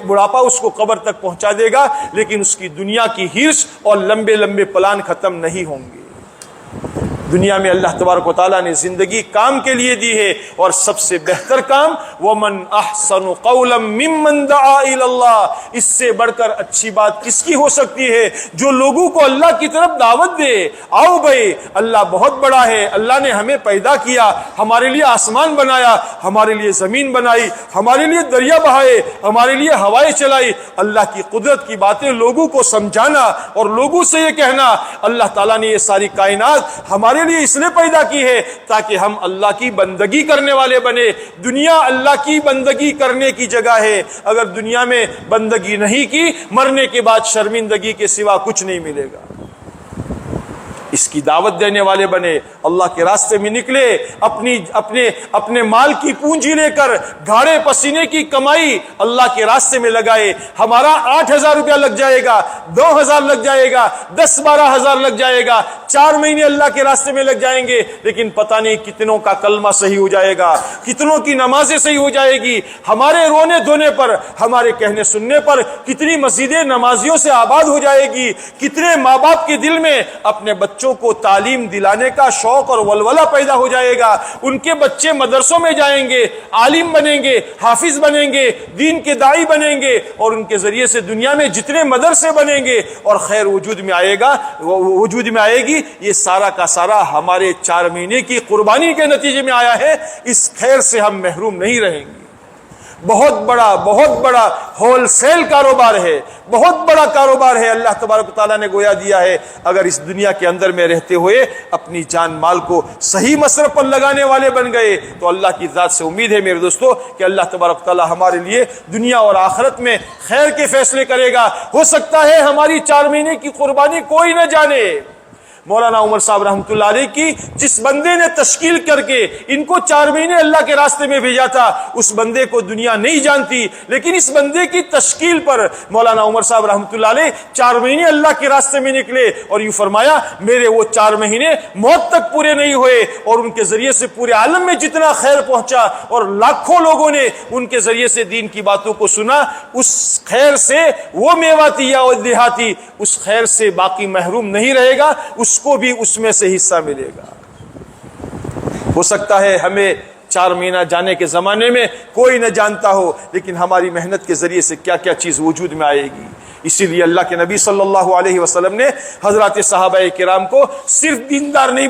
بڑھاپا اس کو قبر تک پہنچا دے گا، لیکن اس کی دنیا کی ہرس اور لمبے لمبے پلان ختم نہیں ہوں گے. دنیا میں اللہ تبارک و تعالیٰ نے زندگی کام کے لیے دی ہے، اور سب سے بہتر کام وَمَنْ أَحْسَنُ قَوْلًا مِّمَّنْ دَعَا إِلَى اللَّهِ، اس سے بڑھ کر اچھی بات کس کی ہو سکتی ہے جو لوگوں کو اللہ کی طرف دعوت دے. آؤ بھائی، اللہ بہت بڑا ہے، اللہ نے ہمیں پیدا کیا، ہمارے لیے آسمان بنایا، ہمارے لیے زمین بنائی، ہمارے لیے دریا بہائے، ہمارے لیے ہوائیں چلائی. اللہ کی قدرت کی باتیں لوگوں کو سمجھانا اور لوگوں سے یہ کہنا اللہ تعالیٰ نے یہ ساری کائنات ہمارے لیے اس لیے پیدا کی ہے تاکہ ہم اللہ کی بندگی کرنے والے بنے. دنیا اللہ کی بندگی کرنے کی جگہ ہے. اگر دنیا میں بندگی نہیں کی، مرنے کے بعد شرمندگی کے سوا کچھ نہیں ملے گا. اس کی دعوت دینے والے بنے، اللہ کے راستے میں نکلے، اپنے مال کی پونجی لے کر گھاڑے پسینے کی کمائی اللہ کے راستے میں لگائے۔ ہمارا 8,000 روپیہ لگ جائے گا، 2,000 لگ جائے گا، 10-12,000 لگ جائے گا، 4 مہینے اللہ کے راستے میں لگ جائیں گے، لیکن پتہ نہیں کتنوں کا کلمہ صحیح ہو جائے گا، کتنوں کی نمازیں صحیح ہو جائے گی۔ ہمارے رونے دھونے پر، ہمارے کہنے سننے پر کتنی مسجدیں نمازیوں سے آباد ہو جائے گی، کتنے ماں باپ کے دل میں اپنے بچوں کو تعلیم دلانے کا شوق اور ولولہ پیدا ہو جائے گا۔ ان کے بچے مدرسوں میں جائیں گے، عالم بنیں گے، حافظ بنیں گے، دین کے داعی بنیں گے، اور ان کے ذریعے سے دنیا میں جتنے مدرسے بنیں گے اور خیر وجود میں آئے گی، یہ سارا کا سارا ہمارے 4 مہینے کی قربانی کے نتیجے میں آیا ہے۔ اس خیر سے ہم محروم نہیں رہیں گے۔ بہت بڑا ہول سیل کاروبار ہے، بہت بڑا کاروبار ہے۔ اللہ تبارک و تعالیٰ نے گویا دیا ہے، اگر اس دنیا کے اندر میں رہتے ہوئے اپنی جان مال کو صحیح مصرف پر لگانے والے بن گئے تو اللہ کی ذات سے امید ہے میرے دوستو کہ اللہ تبارک و تعالیٰ ہمارے لیے دنیا اور آخرت میں خیر کے فیصلے کرے گا۔ ہو سکتا ہے ہماری 4 مہینے کی قربانی کوئی نہ جانے۔ مولانا عمر صاحب رحمۃ اللہ علیہ کی جس بندے نے تشکیل کر کے ان کو 4 مہینے اللہ کے راستے میں بھیجا تھا، اس بندے کو دنیا نہیں جانتی، لیکن اس بندے کی تشکیل پر مولانا عمر صاحب رحمۃ اللہ علیہ 4 مہینے اللہ کے راستے میں نکلے اور یوں فرمایا میرے وہ 4 مہینے موت تک پورے نہیں ہوئے، اور ان کے ذریعے سے پورے عالم میں جتنا خیر پہنچا اور لاکھوں لوگوں نے ان کے ذریعے سے دین کی باتوں کو سنا، اس خیر سے وہ میواتی یا دیہاتی اس خیر سے باقی محروم نہیں رہے گا، اس کو بھی اس میں سے حصہ ملے گا۔ ہو سکتا ہے ہمیں 4 مہینہ جانے کے زمانے میں کوئی نہ جانتا ہو، لیکن ہماری محنت کے ذریعے سے کیا کیا چیز وجود میں آئے گی۔ اسی لیے اللہ کے نبی صلی اللہ علیہ وسلم نے حضرات صحابہ کرام کو صرف دیندار نہیں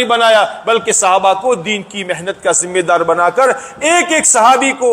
بنایا بلکہ صحابہ کو دین کی محنت کا ذمہ دار بنا کر ایک ایک صحابی کو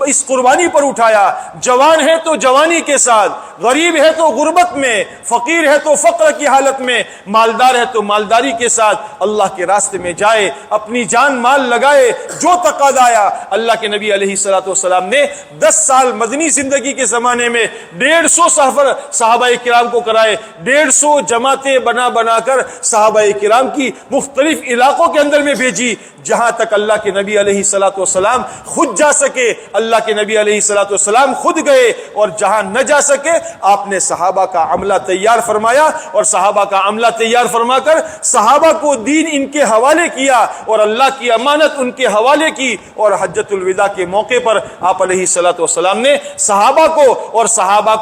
اس قربانی پر اٹھایا۔ جوان ہے تو جوانی کے ساتھ، غریب ہے تو غربت میں، فقیر ہے تو فقر کی حالت میں، مالدار ہے تو مالداری کے ساتھ اللہ کے راستے میں جائے، اپنی جان مال لگائے، جو تقاضا آیا۔ اللہ کے نبی علیہ الصلوۃ والسلام نے 10 سال مدنی زندگی کے زمانے میں 150 سفر صحابہ کرام کو کرائے، 150 جماعتیں بنا کر صحابہ کرام کی مختلف علاقوں کے اندر میں بھیجی، جہاں تک اللہ کے نبی علیہ الصلوۃ والسلام خود جا سکے اللہ کے نبی علیہ الصلوۃ والسلام خود گئے، اور جہاں نہ جا سکے آپ نے صحابہ کا عملہ تیار فرمایا، اور صحابہ کا عملہ تیار فرما کر صحابہ کو دین ان کے حوالے کیا اور اللہ کی امانت ان کے حوالے کی، اور حجۃ الوداع کے موقع پر آپ علیہ الصلوۃ والسلام نے صحابہ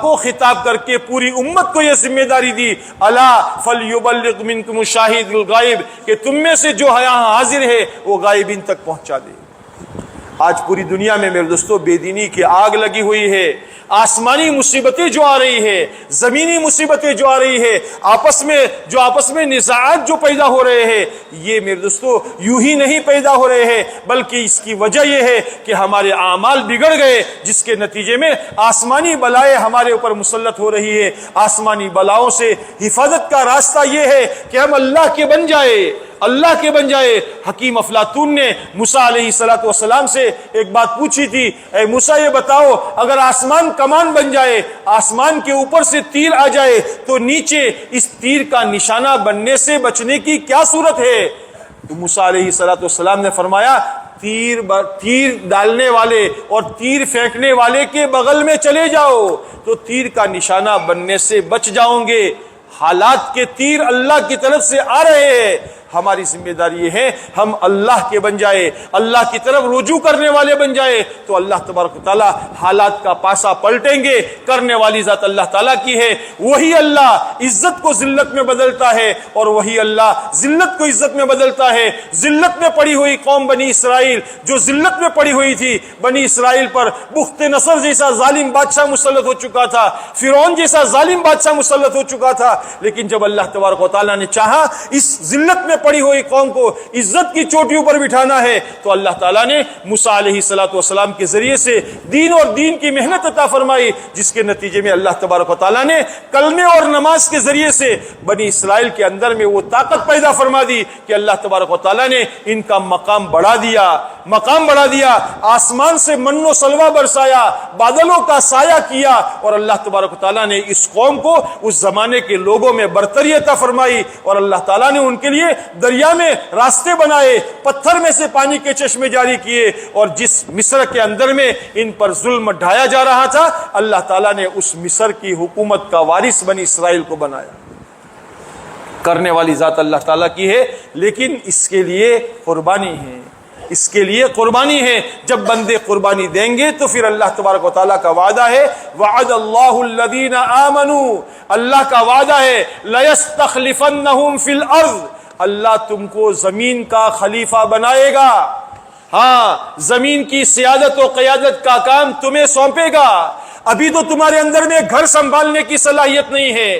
کو خطاب کر کے پوری امت کو یہ ذمہ داری دی، الا فلیبلغ منکم الشاہد الغائب، کہ تم میں سے جو یہاں حاضر ہے وہ غائبین تک پہنچا دے۔ آج پوری دنیا میں میرے دوستو بے دینی کی آگ لگی ہوئی ہے، آسمانی مصیبتیں جو آ رہی ہے، زمینی مصیبتیں جو آ رہی ہے، آپس میں نزاعات جو پیدا ہو رہے ہیں، یہ میرے دوستو یوں ہی نہیں پیدا ہو رہے ہیں، بلکہ اس کی وجہ یہ ہے کہ ہمارے اعمال بگڑ گئے، جس کے نتیجے میں آسمانی بلائیں ہمارے اوپر مسلط ہو رہی ہے۔ آسمانی بلاؤں سے حفاظت کا راستہ یہ ہے کہ ہم اللہ کے بن جائے۔ حکیم افلاطون نے موسیٰ علیہ الصلوۃ والسلام سے ایک بات پوچھی تھی، اے موسیٰ یہ بتاؤ اگر آسمان کمان بن جائے، آسمان کے اوپر سے تیر آ جائے تو نیچے اس تیر کا نشانہ بننے سے بچنے کی کیا صورت ہے؟ تو موسیٰ علیہ الصلوۃ والسلام نے فرمایا تیر ڈالنے والے اور تیر پھینکنے والے کے بغل میں چلے جاؤ تو تیر کا نشانہ بننے سے بچ جاؤ گے۔ حالات کے تیر اللہ کی طرف سے آ رہے ہیں، ہماری ذمہ داری یہ ہے ہم اللہ کے بن جائے، اللہ کی طرف رجوع کرنے والے بن جائے، تو اللہ تبارک و تعالی حالات کا پاسا پلٹیں گے۔ کرنے والی ذات اللہ تعالیٰ کی ہے، وہی اللہ عزت کو ذلت میں بدلتا ہے، اور وہی اللہ ذلت کو عزت میں بدلتا ہے۔ ذلت میں پڑی ہوئی قوم بنی اسرائیل جو ذلت میں پڑی ہوئی تھی، بنی اسرائیل پر بخت نصر جیسا ظالم بادشاہ مسلط ہو چکا تھا، فرعون جیسا ظالم بادشاہ مسلط ہو چکا تھا، لیکن جب اللہ تبارک و تعالیٰ نے چاہا اس ذلت میں پڑی ہوئی قوم کو عزت کی چوٹیوں پر بٹھانا ہے، تو اللہ تعالیٰ نے موسیٰ علیہ الصلوۃ والسلام کے ذریعے سے دین اور دین کی محنت عطا فرمائی، جس کے نتیجے میں اللہ تبارک و تعالیٰ نے کلمے اور نماز کے ذریعے سے بنی اسرائیل کے اندر میں وہ طاقت پیدا فرما دی کہ اللہ تبارک و تعالیٰ نے ان کا مقام بڑھا دیا۔ مقام بڑھا دیا، آسمان سے من و سلوہ برسایا، بادلوں کا سایہ کیا، اور اللہ تبارک و تعالیٰ نے اس قوم کو اس زمانے کے لوگوں میں برتری عطا فرمائی، اور اللہ تعالیٰ نے ان کے لیے دریا میں راستے بنائے، پتھر میں سے پانی کے چشمے جاری کیے، اور جس مصر کے اندر میں ان پر ظلم ڈھایا جا رہا تھا، اللہ تعالیٰ نے اس مصر کی حکومت کا وارث بنی اسرائیل کو بنایا۔ کرنے والی ذات اللہ تعالیٰ کی ہے، لیکن اس کے لیے قربانی ہے، اس کے لیے قربانی ہے۔ جب بندے قربانی دیں گے تو پھر اللہ تبارک و تعالیٰ کا وعدہ ہے، وعد اللہ الذین آمنوا، اللہ کا وعدہ ہے، لَيَسْتَخْلِفَنَّهُمْ فِي الْأَرْضِ، اللہ تم کو زمین کا خلیفہ بنائے گا، ہاں زمین کی سیادت و قیادت کا کام تمہیں سونپے گا۔ ابھی تو تمہارے اندر میں گھر سنبھالنے کی صلاحیت نہیں ہے،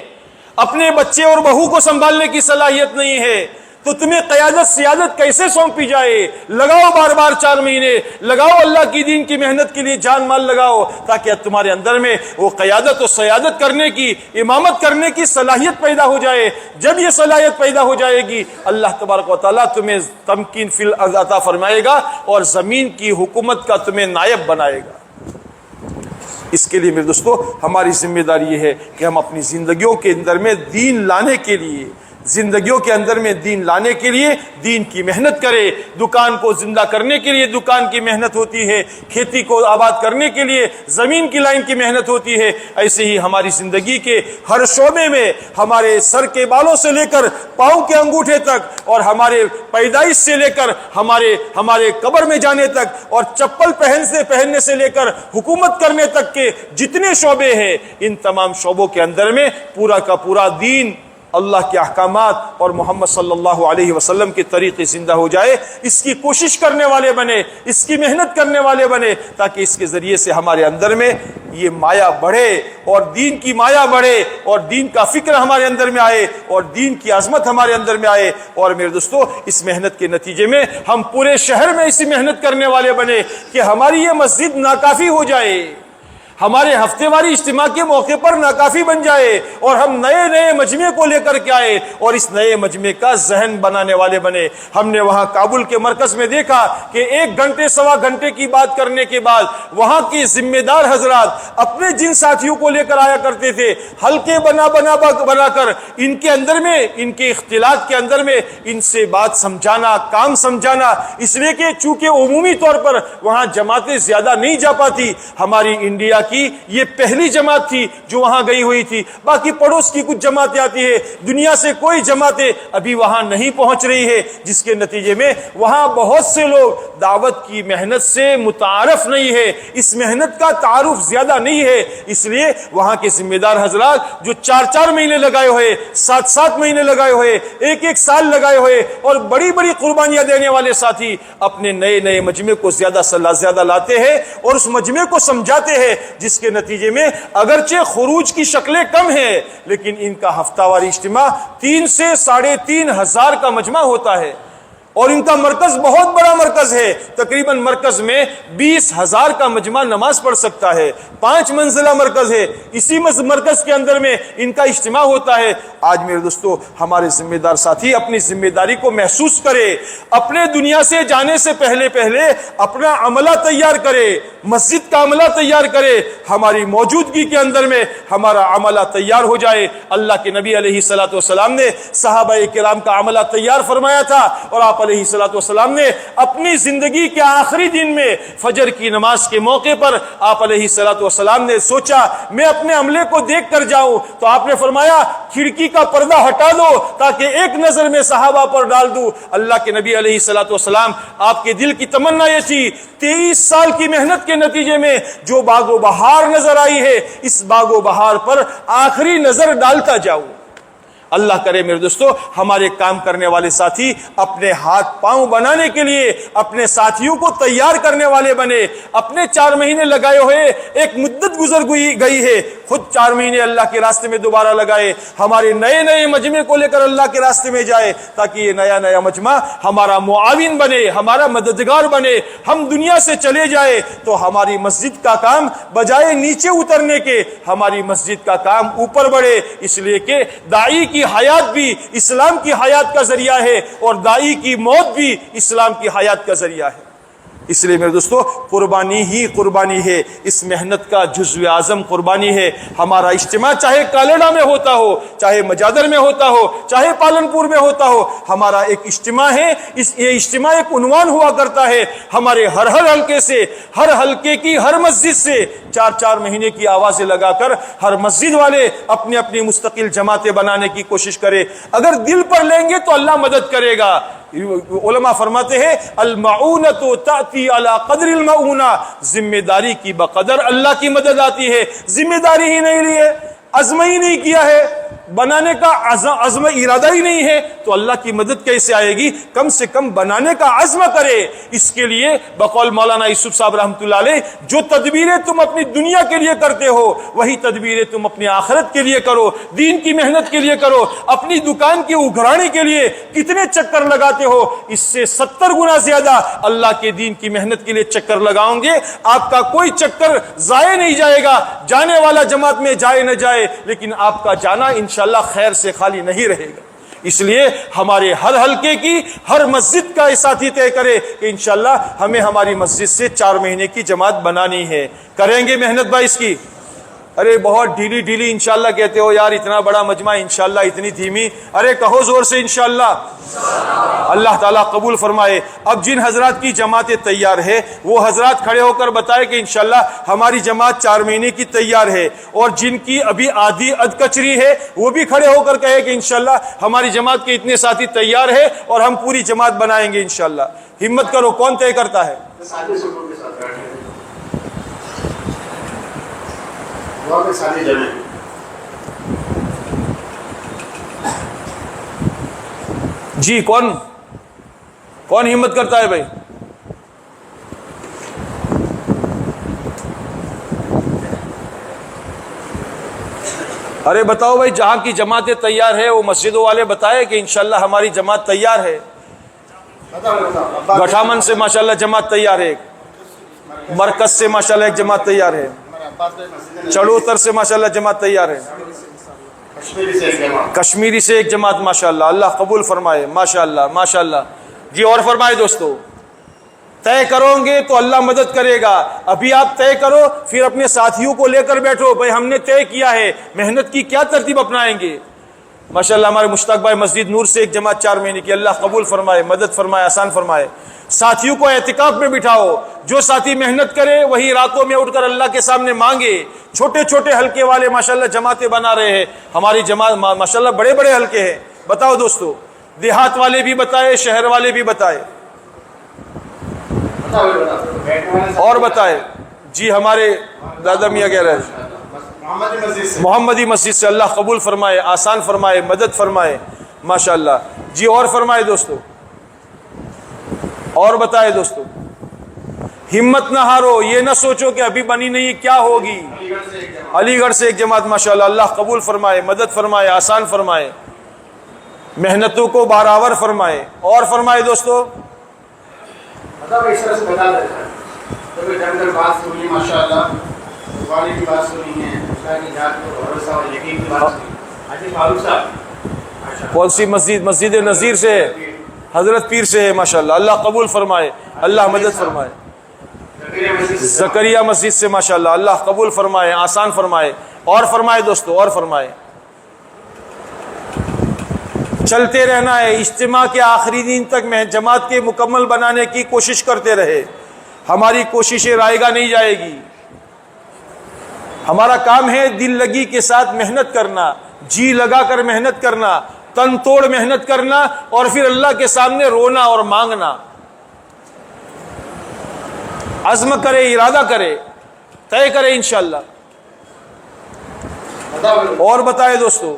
اپنے بچے اور بہو کو سنبھالنے کی صلاحیت نہیں ہے، تو تمہیں قیادت سیادت کیسے سونپی جائے؟ لگاؤ بار بار 4 مہینے، لگاؤ اللہ کی دین کی محنت کے لیے جان مال لگاؤ، تاکہ تمہارے اندر میں وہ قیادت و سیادت کرنے کی، امامت کرنے کی صلاحیت پیدا ہو جائے۔ جب یہ صلاحیت پیدا ہو جائے گی، اللہ تبارک و تعالیٰ تمہیں تمکین فی الارض عطا فرمائے گا، اور زمین کی حکومت کا تمہیں نائب بنائے گا۔ اس کے لیے میرے دوستو ہماری ذمہ داری یہ ہے کہ ہم اپنی زندگیوں کے اندر میں دین لانے کے لیے، زندگیوں کے اندر میں دین لانے کے لیے دین کی محنت کرے۔ دکان کو زندہ کرنے کے لیے دکان کی محنت ہوتی ہے، کھیتی کو آباد کرنے کے لیے زمین کی لائن کی محنت ہوتی ہے۔ ایسے ہی ہماری زندگی کے ہر شعبے میں، ہمارے سر کے بالوں سے لے کر پاؤں کے انگوٹھے تک، اور ہمارے پیدائش سے لے کر ہمارے قبر میں جانے تک، اور چپل پہننے سے لے کر حکومت کرنے تک کے جتنے شعبے ہیں، ان تمام شعبوں کے اندر میں پورا کا پورا دین، اللہ کے احکامات اور محمد صلی اللہ علیہ وسلم کے طریقے زندہ ہو جائے۔ اس کی کوشش کرنے والے بنے، اس کی محنت کرنے والے بنے، تاکہ اس کے ذریعے سے ہمارے اندر میں یہ مایا بڑھے، اور دین کی مایا بڑھے، اور دین کا فکر ہمارے اندر میں آئے، اور دین کی عظمت ہمارے اندر میں آئے۔ اور میرے دوستو اس محنت کے نتیجے میں ہم پورے شہر میں ایسی محنت کرنے والے بنے کہ ہماری یہ مسجد ناکافی ہو جائے، ہمارے ہفتے واری اجتماع کے موقع پر ناکافی بن جائے، اور ہم نئے نئے مجمع کو لے کر کے آئے، اور اس نئے مجمع کا ذہن بنانے والے بنے۔ ہم نے وہاں کابل کے مرکز میں دیکھا کہ 1 گھنٹے سوا گھنٹے کی بات کرنے کے بعد وہاں کے ذمہ دار حضرات اپنے جن ساتھیوں کو لے کر آیا کرتے تھے، حلقے بنا کر ان کے اندر میں، ان کے اختلاط کے اندر میں ان سے بات سمجھانا، کام سمجھانا، اس لیے کہ چونکہ عمومی طور پر وہاں جماعتیں زیادہ نہیں جا پاتی۔ ہماری انڈیا کی یہ پہلی جماعت تھی جو وہاں گئی ہوئی تھی، باقی پڑوس کی کچھ جماعتیں آتی ہے، دنیا سے کوئی جماعتیں ابھی وہاں نہیں پہنچ رہی ہے، جس کے نتیجے میں وہاں بہت سے لوگ دعوت کی محنت سے متعارف نہیں ہے، اس محنت کا تعارف زیادہ نہیں ہے۔ اس لیے وہاں کے ذمہ دار حضرات جو 4 مہینے لگائے ہوئے، 7 مہینے لگائے ہوئے، 1 سال لگائے ہوئے، اور بڑی بڑی قربانیاں دینے والے ساتھی اپنے نئے مجمع کو زیادہ لاتے ہیں، اور اس مجمع کو سمجھاتے ہیں، جس کے نتیجے میں اگرچہ خروج کی شکلیں کم ہیں، لیکن ان کا ہفتہ واری اجتماع 3 سے 3.5 ہزار کا مجمع ہوتا ہے، اور ان کا مرکز بہت بڑا مرکز ہے، تقریباً مرکز میں 20,000 کا مجمع نماز پڑھ سکتا ہے، 5 منزلہ مرکز ہے، اسی مرکز کے اندر میں ان کا اجتماع ہوتا ہے۔ آج میرے دوستو ہمارے ذمہ دار ساتھی اپنی ذمہ داری کو محسوس کرے، اپنے دنیا سے جانے سے پہلے اپنا عملہ تیار کرے، مسجد کا عملہ تیار کرے، ہماری موجودگی کے اندر میں ہمارا عملہ تیار ہو جائے۔ اللہ کے نبی علیہ الصلوۃ والسلام نے صحابہ کرام کا عملہ تیار فرمایا تھا، اور آپ علیہ الصلوۃ والسلام نے اپنی زندگی کے آخری دن میں فجر کی نماز کے موقع پر آپ علیہ الصلوۃ والسلام نے سوچا میں اپنے عملے کو دیکھ کر جاؤں، تو آپ نے فرمایا کھڑکی کا پردہ ہٹا دو تاکہ ایک نظر میں صحابہ پر ڈال دوں۔ اللہ کے نبی علیہ الصلوۃ والسلام آپ کے دل کی تمنا یہ تھی، 23 سال کی محنت کے نتیجے میں جو باغ و بہار نظر آئی ہے، اس باغ و بہار پر آخری نظر ڈالتا جاؤں۔ اللہ کرے میرے دوستو ہمارے کام کرنے والے ساتھی اپنے ہاتھ پاؤں بنانے کے لیے اپنے ساتھیوں کو تیار کرنے والے بنے۔ اپنے 4 مہینے لگائے ہوئے ایک مدت گزر گئی ہے، خود 4 مہینے اللہ کے راستے میں دوبارہ لگائے، ہمارے نئے مجمع کو لے کر اللہ کے راستے میں جائے، تاکہ یہ نیا مجمع ہمارا معاون بنے، ہمارا مددگار بنے۔ ہم دنیا سے چلے جائے تو ہماری مسجد کا کام بجائے نیچے اترنے کے، ہماری مسجد کا کام اوپر بڑھے، اس لیے کہ داعی کی حیات بھی اسلام کی حیات کا ذریعہ ہے، اور داعی کی موت بھی اسلام کی حیات کا ذریعہ ہے۔ اس لیے میرے دوستو قربانی ہی قربانی ہے، اس محنت کا جزو اعظم قربانی ہے۔ ہمارا اجتماع چاہے کالیڈا میں ہوتا ہو، چاہے مجادر میں ہوتا ہو، چاہے پالنپور میں ہوتا ہو، ہمارا ایک اجتماع ہے۔ یہ اجتماع ایک عنوان ہوا کرتا ہے، ہمارے ہر حلقے سے، ہر حلقے کی ہر مسجد سے 4 مہینے کی آوازیں لگا کر ہر مسجد والے اپنی اپنی مستقل جماعتیں بنانے کی کوشش کرے۔ اگر دل پر لیں گے تو اللہ مدد کرے گا۔ علماء فرماتے ہیں المعونۃ تأتی علی قدر المعونہ، ذمہ داری کی بقدر اللہ کی مدد آتی ہے۔ ذمہ داری ہی نہیں لی ہے، عزم ہی نہیں کیا ہے، بنانے کا عزم ارادہ ہی نہیں ہے تو اللہ کی مدد کیسے آئے گی؟ کم سے کم بنانے کا عزم کرے۔ اس کے لیے بقول مولانا یوسف صاحب رحمۃ اللہ علیہ، جو تدبیریں تم اپنی دنیا کے لیے کرتے ہو وہی تدبیریں تم اپنی آخرت کے لیے کرو، دین کی محنت کے لیے کرو۔ اپنی دکان کی اگھرانے کے لیے کتنے چکر لگاتے ہو، اس سے 70 گنا زیادہ اللہ کے دین کی محنت کے لیے چکر لگاؤں گے۔ آپ کا کوئی چکر ضائع نہیں جائے گا، جانے والا جماعت میں جائے نہ جائے لیکن آپ کا جانا انشاءاللہ خیر سے خالی نہیں رہے گا۔ اس لیے ہمارے ہر حلقے کی ہر مسجد کا ساتھی طے کرے کہ انشاءاللہ ہمیں ہماری مسجد سے 4 مہینے کی جماعت بنانی ہے۔ کریں گے محنت بھائی اس کی؟ ارے بہت ڈھیلی انشاءاللہ کہتے ہو یار، اتنا بڑا مجمع انشاءاللہ اتنی دھیمی، ارے کہو زور سے انشاءاللہ۔ اللہ تعالیٰ قبول فرمائے۔ اب جن حضرات کی جماعتیں تیار ہے وہ حضرات کھڑے ہو کر بتائے کہ انشاءاللہ ہماری جماعت 4 مہینے کی تیار ہے، اور جن کی ابھی آدھی کچری ہے وہ بھی کھڑے ہو کر کہے کہ انشاءاللہ ہماری جماعت کے اتنے ساتھی تیار ہے اور ہم پوری جماعت بنائیں گے انشاءاللہ۔ ہمت کرو، کون طے کرتا ہے؟ جی کون ہمت کرتا ہے بھائی؟ ارے بتاؤ بھائی، جہاں کی جماعتیں تیار ہے وہ مسجدوں والے بتائے کہ انشاءاللہ ہماری جماعت تیار ہے۔ گٹھامن سے ماشاءاللہ جماعت تیار ہے، مرکز سے ماشاءاللہ ایک جماعت تیار ہے، چڑوتر سے ماشاءاللہ جماعت تیار ہے، کشمیری سے ایک جماعت ماشاءاللہ، اللہ قبول فرمائے، ماشاءاللہ ماشاءاللہ۔ جی اور فرمائے دوستو، طے کرو گے تو اللہ مدد کرے گا۔ ابھی آپ طے کرو، پھر اپنے ساتھیوں کو لے کر بیٹھو، بھائی ہم نے طے کیا ہے، محنت کی کیا ترتیب اپنائیں گے۔ ماشاءاللہ ہمارے مشتاق بھائی مسجد نور سے ایک جماعت 4 مہینے کی، اللہ قبول فرمائے، مدد فرمائے، آسان فرمائے۔ ساتھیوں کو اعتکاف میں بٹھاؤ، جو ساتھی محنت کرے وہی راتوں میں اٹھ کر اللہ کے سامنے مانگے۔ چھوٹے چھوٹے حلقے والے ماشاءاللہ جماعتیں بنا رہے ہیں، ہماری جماعت ماشاءاللہ بڑے بڑے حلقے ہیں۔ بتاؤ دوستو، دیہات والے بھی بتائے، شہر والے بھی بتائے، اور بتائے۔ جی ہمارے دادا میاں کہہ رہے ہیں محمدی مسجد سے، اللہ قبول فرمائے، آسان فرمائے، مدد فرمائے، ماشاءاللہ۔ جی اور فرمائے دوستو، اور بتائے دوستو۔ ہمت نہ ہارو، یہ نہ سوچو کہ ابھی بنی نہیں کیا ہوگی۔ علی گڑھ سے ایک جماعت ماشاءاللہ، اللہ قبول فرمائے، مدد فرمائے، آسان فرمائے، محنتوں کو برابر فرمائے، اور فرمائے دوستو۔ کون سی مسجد؟ مسجد نذیر سے، حضرت پیر سے ہے ماشاءاللہ، اللہ قبول فرمائے، اللہ مدد فرمائے۔ زکریا مسجد سے ماشاءاللہ، اللہ قبول فرمائے، آسان فرمائے، اور فرمائے دوستو، اور فرمائے۔ چلتے رہنا ہے، اجتماع کے آخری دن تک جماعت کے مکمل بنانے کی کوشش کرتے رہے۔ ہماری کوششیں رائے گا نہیں جائے گی۔ ہمارا کام ہے دل لگی کے ساتھ محنت کرنا، جی لگا کر محنت کرنا، تن توڑ محنت کرنا، اور پھر اللہ کے سامنے رونا اور مانگنا۔ عزم کرے، ارادہ کرے، طے کرے انشاءاللہ۔ اور بتائے دوستو،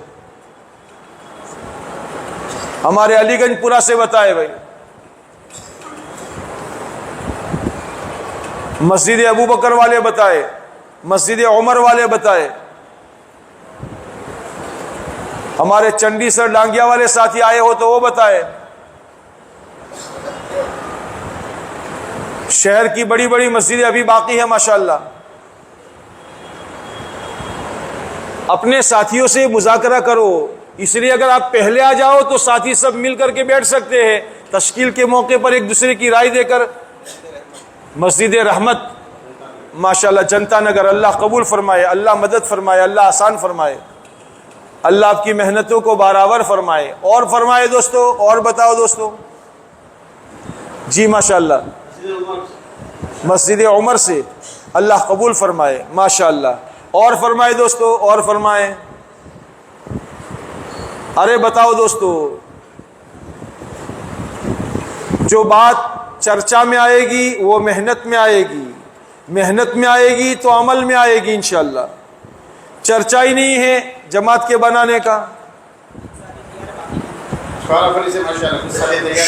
ہمارے علی گنج پورا سے بتائے بھائی، مسجد ابو بکر والے بتائے، مسجد عمر والے بتائے، ہمارے چنڈی سر ڈانگیا والے ساتھی آئے ہو تو وہ بتائے، شہر کی بڑی بڑی مسجدیں ابھی باقی ہیں ماشاءاللہ۔ اپنے ساتھیوں سے مذاکرہ کرو، اس لیے اگر آپ پہلے آ جاؤ تو ساتھی سب مل کر کے بیٹھ سکتے ہیں، تشکیل کے موقع پر ایک دوسرے کی رائے دے کر۔ مسجد رحمت ماشاءاللہ جنتا نگر، اللہ قبول فرمائے، اللہ مدد فرمائے، اللہ آسان فرمائے، اللہ آپ کی محنتوں کو برابر فرمائے اور فرمائے دوستو۔ اور بتاؤ دوستو، جی ماشاءاللہ مسجد عمر سے اللہ قبول فرمائے ماشاءاللہ، اور فرمائے دوستو، اور فرمائے۔ ارے بتاؤ دوستو، جو بات چرچا میں آئے گی وہ محنت میں آئے گی، محنت میں آئے گی تو عمل میں آئے گی انشاءاللہ۔ چرچا ہی نہیں ہے جماعت کے بنانے کا۔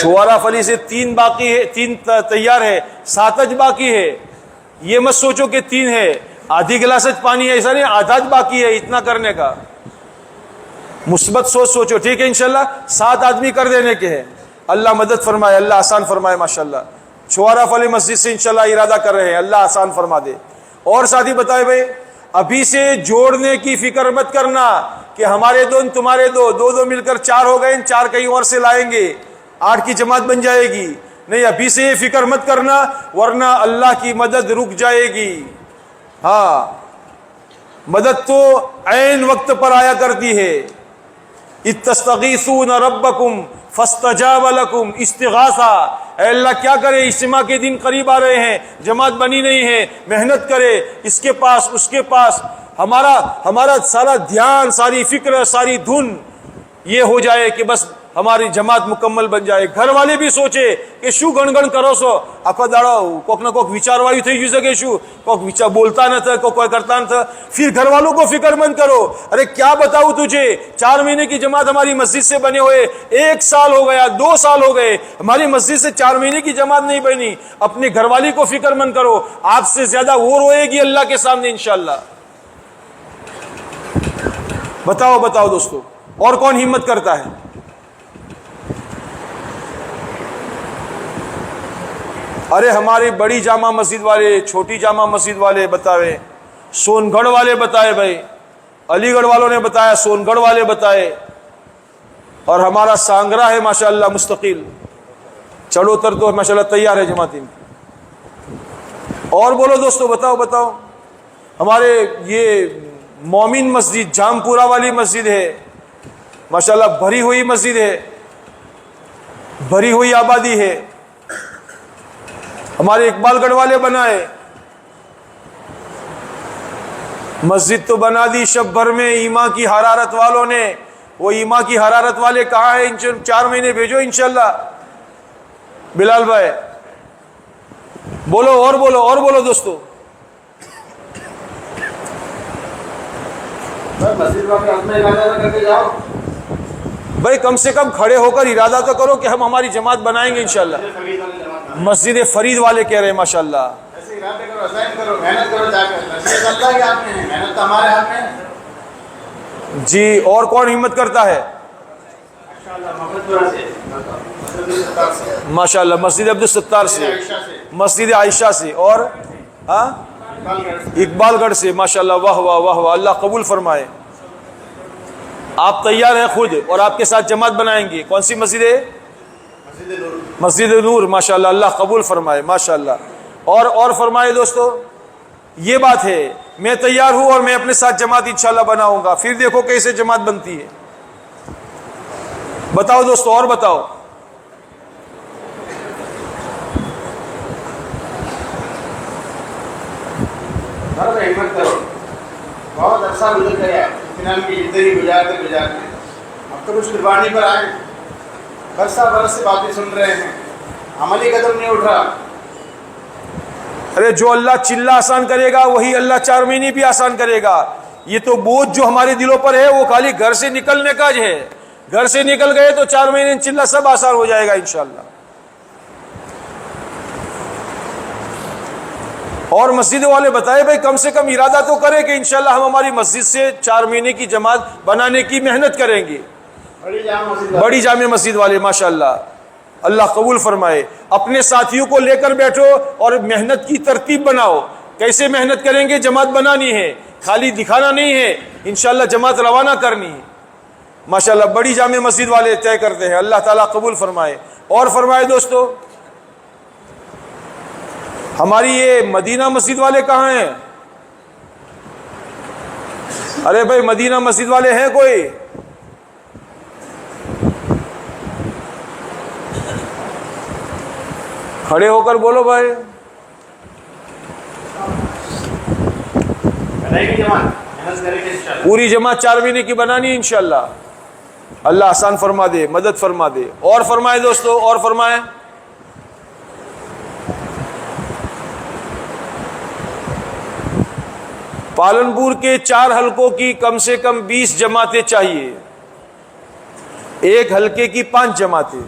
شعراء فلی سے 3 باقی ہے، 3 تیار ہے، 7 باقی ہے۔ یہ مت سوچو کہ 3 ہے، آدھی گلاس پانی ہے، ایسا نہیں، آدھا باقی ہے اتنا کرنے کا۔ مثبت سوچو، ٹھیک ہے انشاءاللہ 7 آدمی کر دینے کے ہیں۔ اللہ مدد فرمائے، اللہ آسان فرمائے ماشاءاللہ۔ شعراء فلی مسجد سے انشاءاللہ ارادہ کر رہے ہیں، اللہ آسان فرما دے۔ اور ساتھی بتائے بھائی، ابھی سے جوڑنے کی فکر مت کرنا کہ ہمارے 2 تمہارے 2 مل کر 4 ہو گئے، 4 کہیں اور سے لائیں گے، 8 کی جماعت بن جائے گی۔ نہیں، ابھی سے یہ فکر مت کرنا ورنہ اللہ کی مدد رک جائے گی۔ ہاں، مدد تو عین وقت پر آیا کرتی ہے۔ اذ تستغیثون ربکم فاستجاب لکم، استغاثہ۔ اے اللہ کیا کرے، اجتماع کے دن قریب آ رہے ہیں، جماعت بنی نہیں ہے، محنت کرے، اس کے پاس اس کے پاس، ہمارا سارا دھیان، ساری فکر، ساری دھن یہ ہو جائے کہ بس ہماری جماعت مکمل بن جائے۔ گھر والے بھی سوچے کہ شو گن گن کرو سو آخو داڑو کوک نہ کوک وچار والی تھی جی سکے، شو کوک وچار بولتا نہ تھا، کوئی کرتا نہ تھا۔ پھر گھر والوں کو فکر مند کرو، ارے کیا بتاؤ تجھے، 4 مہینے کی جماعت ہماری مسجد سے بنے ہوئے 1 سال ہو گیا، 2 سال ہو گئے، ہماری مسجد سے 4 مہینے کی جماعت نہیں بنی۔ اپنے گھر والی کو فکر مند کرو، آپ سے زیادہ وہ روئے گی اللہ کے سامنے انشاءاللہ۔ بتاؤ دوستو، اور کون ہمت کرتا ہے؟ ارے ہماری بڑی جامع مسجد والے، چھوٹی جامع مسجد والے بتائے، سون گڑھ والے بتائے بھائی، علی گڑھ والوں نے بتایا، سون گڑھ والے بتائے، اور ہمارا سانگرا ہے ماشاءاللہ مستقل، چڑو تر تو ماشاءاللہ تیار ہے جماعت ان کی۔ اور بولو دوستو، بتاؤ ہمارے یہ مومن مسجد جام پورا والی مسجد ہے ماشاءاللہ، بھری ہوئی مسجد ہے، بھری ہوئی آبادی ہے۔ ہمارے اقبال گڑھ والے بنائے، مسجد تو بنا دی شب بھر میں ایمان کی حرارت والوں نے۔ وہ ایمان کی حرارت والے کہاں ہیں؟ 4 مہینے بھیجو انشاءاللہ۔ بلال بھائی بولو، اور بولو دوستو۔ بھائی کم سے کم کھڑے ہو کر ارادہ تو کرو کہ ہم ہماری جماعت بنائیں گے انشاءاللہ۔ مسجد فرید والے کہہ رہے ہیں ماشاءاللہ۔ جی، اور کون ہمت کرتا ہے؟ ماشاءاللہ مسجد عبدالستار سے، مسجد عائشہ سے، اور اقبال گڑھ سے ماشاءاللہ۔ واہ واہ واہ واہ، اللہ قبول فرمائے۔ آپ تیار ہیں خود اور آپ کے ساتھ جماعت بنائیں گے؟ کون سی مسجد ہے؟ مسجد نور ماشاءاللہ، اللہ قبول فرمائے ماشاءاللہ۔ اور فرمائے دوستو، یہ بات ہے، میں تیار ہوں اور میں اپنے ساتھ جماعت انشاءاللہ بناؤں گا، پھر دیکھو کیسے جماعت بنتی ہے۔ بتاؤ دوستو، اور بتاؤ۔ ہمت کرو، بہت عرصہ گزر گیا، اطمینان کی زندگی گزارتے اب تو کچھ قربانی پر آئے، برس سے باتیں سن رہے ہیں، عملی قدم نہیں اٹھ رہا۔ ارے جو اللہ چلہ آسان کرے گا وہی اللہ 4 مہینے بھی آسان کرے گا۔ یہ تو بوجھ جو ہمارے دلوں پر ہے وہ خالی گھر سے نکلنے کا ہے، گھر سے نکل گئے تو 4 مہینے چلہ سب آسان ہو جائے گا انشاءاللہ۔ اور مسجد والے بتائے بھائی کم سے کم ارادہ تو کرے کہ انشاءاللہ ہم ہماری مسجد سے 4 مہینے کی جماعت بنانے کی محنت کریں گے۔ بڑی جامع مسجد والے ماشاءاللہ، اللہ قبول فرمائے۔ اپنے ساتھیوں کو لے کر بیٹھو اور محنت کی ترتیب بناؤ، کیسے محنت کریں گے، جماعت بنانی ہے، خالی دکھانا نہیں ہے، انشاءاللہ جماعت روانہ کرنی ہے ماشاءاللہ۔ بڑی جامع مسجد والے طے کرتے ہیں، اللہ تعالیٰ قبول فرمائے۔ اور فرمائے دوستو، ہماری یہ مدینہ مسجد والے کہاں ہیں؟ ارے بھائی مدینہ مسجد والے ہیں کوئی؟ کھڑے ہو کر بولو بھائی. پوری جماعت 4 مہینے کی بنانی ہے انشاءاللہ. اللہ آسان فرما دے، مدد فرما دے. اور فرمائے دوستو، اور فرمائے. پالنپور کے 4 حلقوں کی کم سے کم 20 جماعتیں چاہیے. ایک حلقے کی 5 جماعتیں.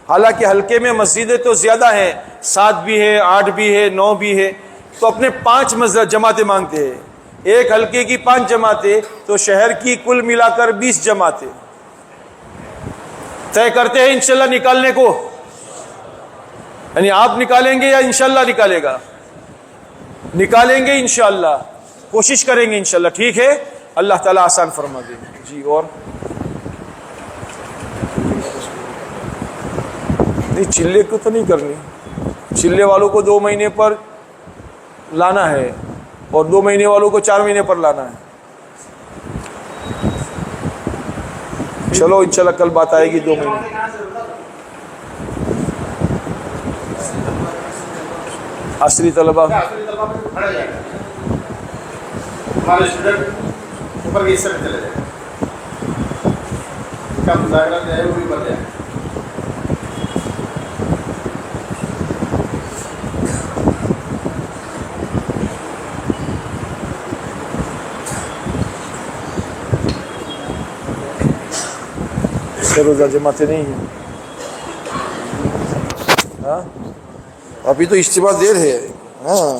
حالانکہ حلقے میں مسجدیں تو زیادہ ہیں، 7 بھی ہے، 8 بھی ہے، 9 بھی ہے، تو اپنے 5 جماعتیں مانگتے ہیں. ایک حلقے کی 5 جماعتیں تو شہر کی کل ملا کر 20 جماعتیں طے کرتے ہیں انشاءاللہ نکالنے کو. یعنی آپ نکالیں گے یا انشاءاللہ نکالے گا؟ نکالیں گے انشاءاللہ، کوشش کریں گے انشاءاللہ. ٹھیک ہے، اللہ تعالیٰ آسان فرما دے. جی اور نہیں، چلے کو تو نہیں کرنی. چلے والوں کو 2 مہینے پر لانا ہے اور 2 مہینے والوں کو 4 مہینے پر لانا ہے. چلو انشاءاللہ کل بات آئے گی 2 مہینے. عصری طلبہ ہمارے اسٹوڈنٹ اوپر کے حصے میں چلے جائیں، ان کا مذاکرہ جو ہے وہ بھی بڑھ جائے. روزہ جماعتیں نہیں ہیں. ہاں ابھی تو اجتماع دیر ہے. ہاں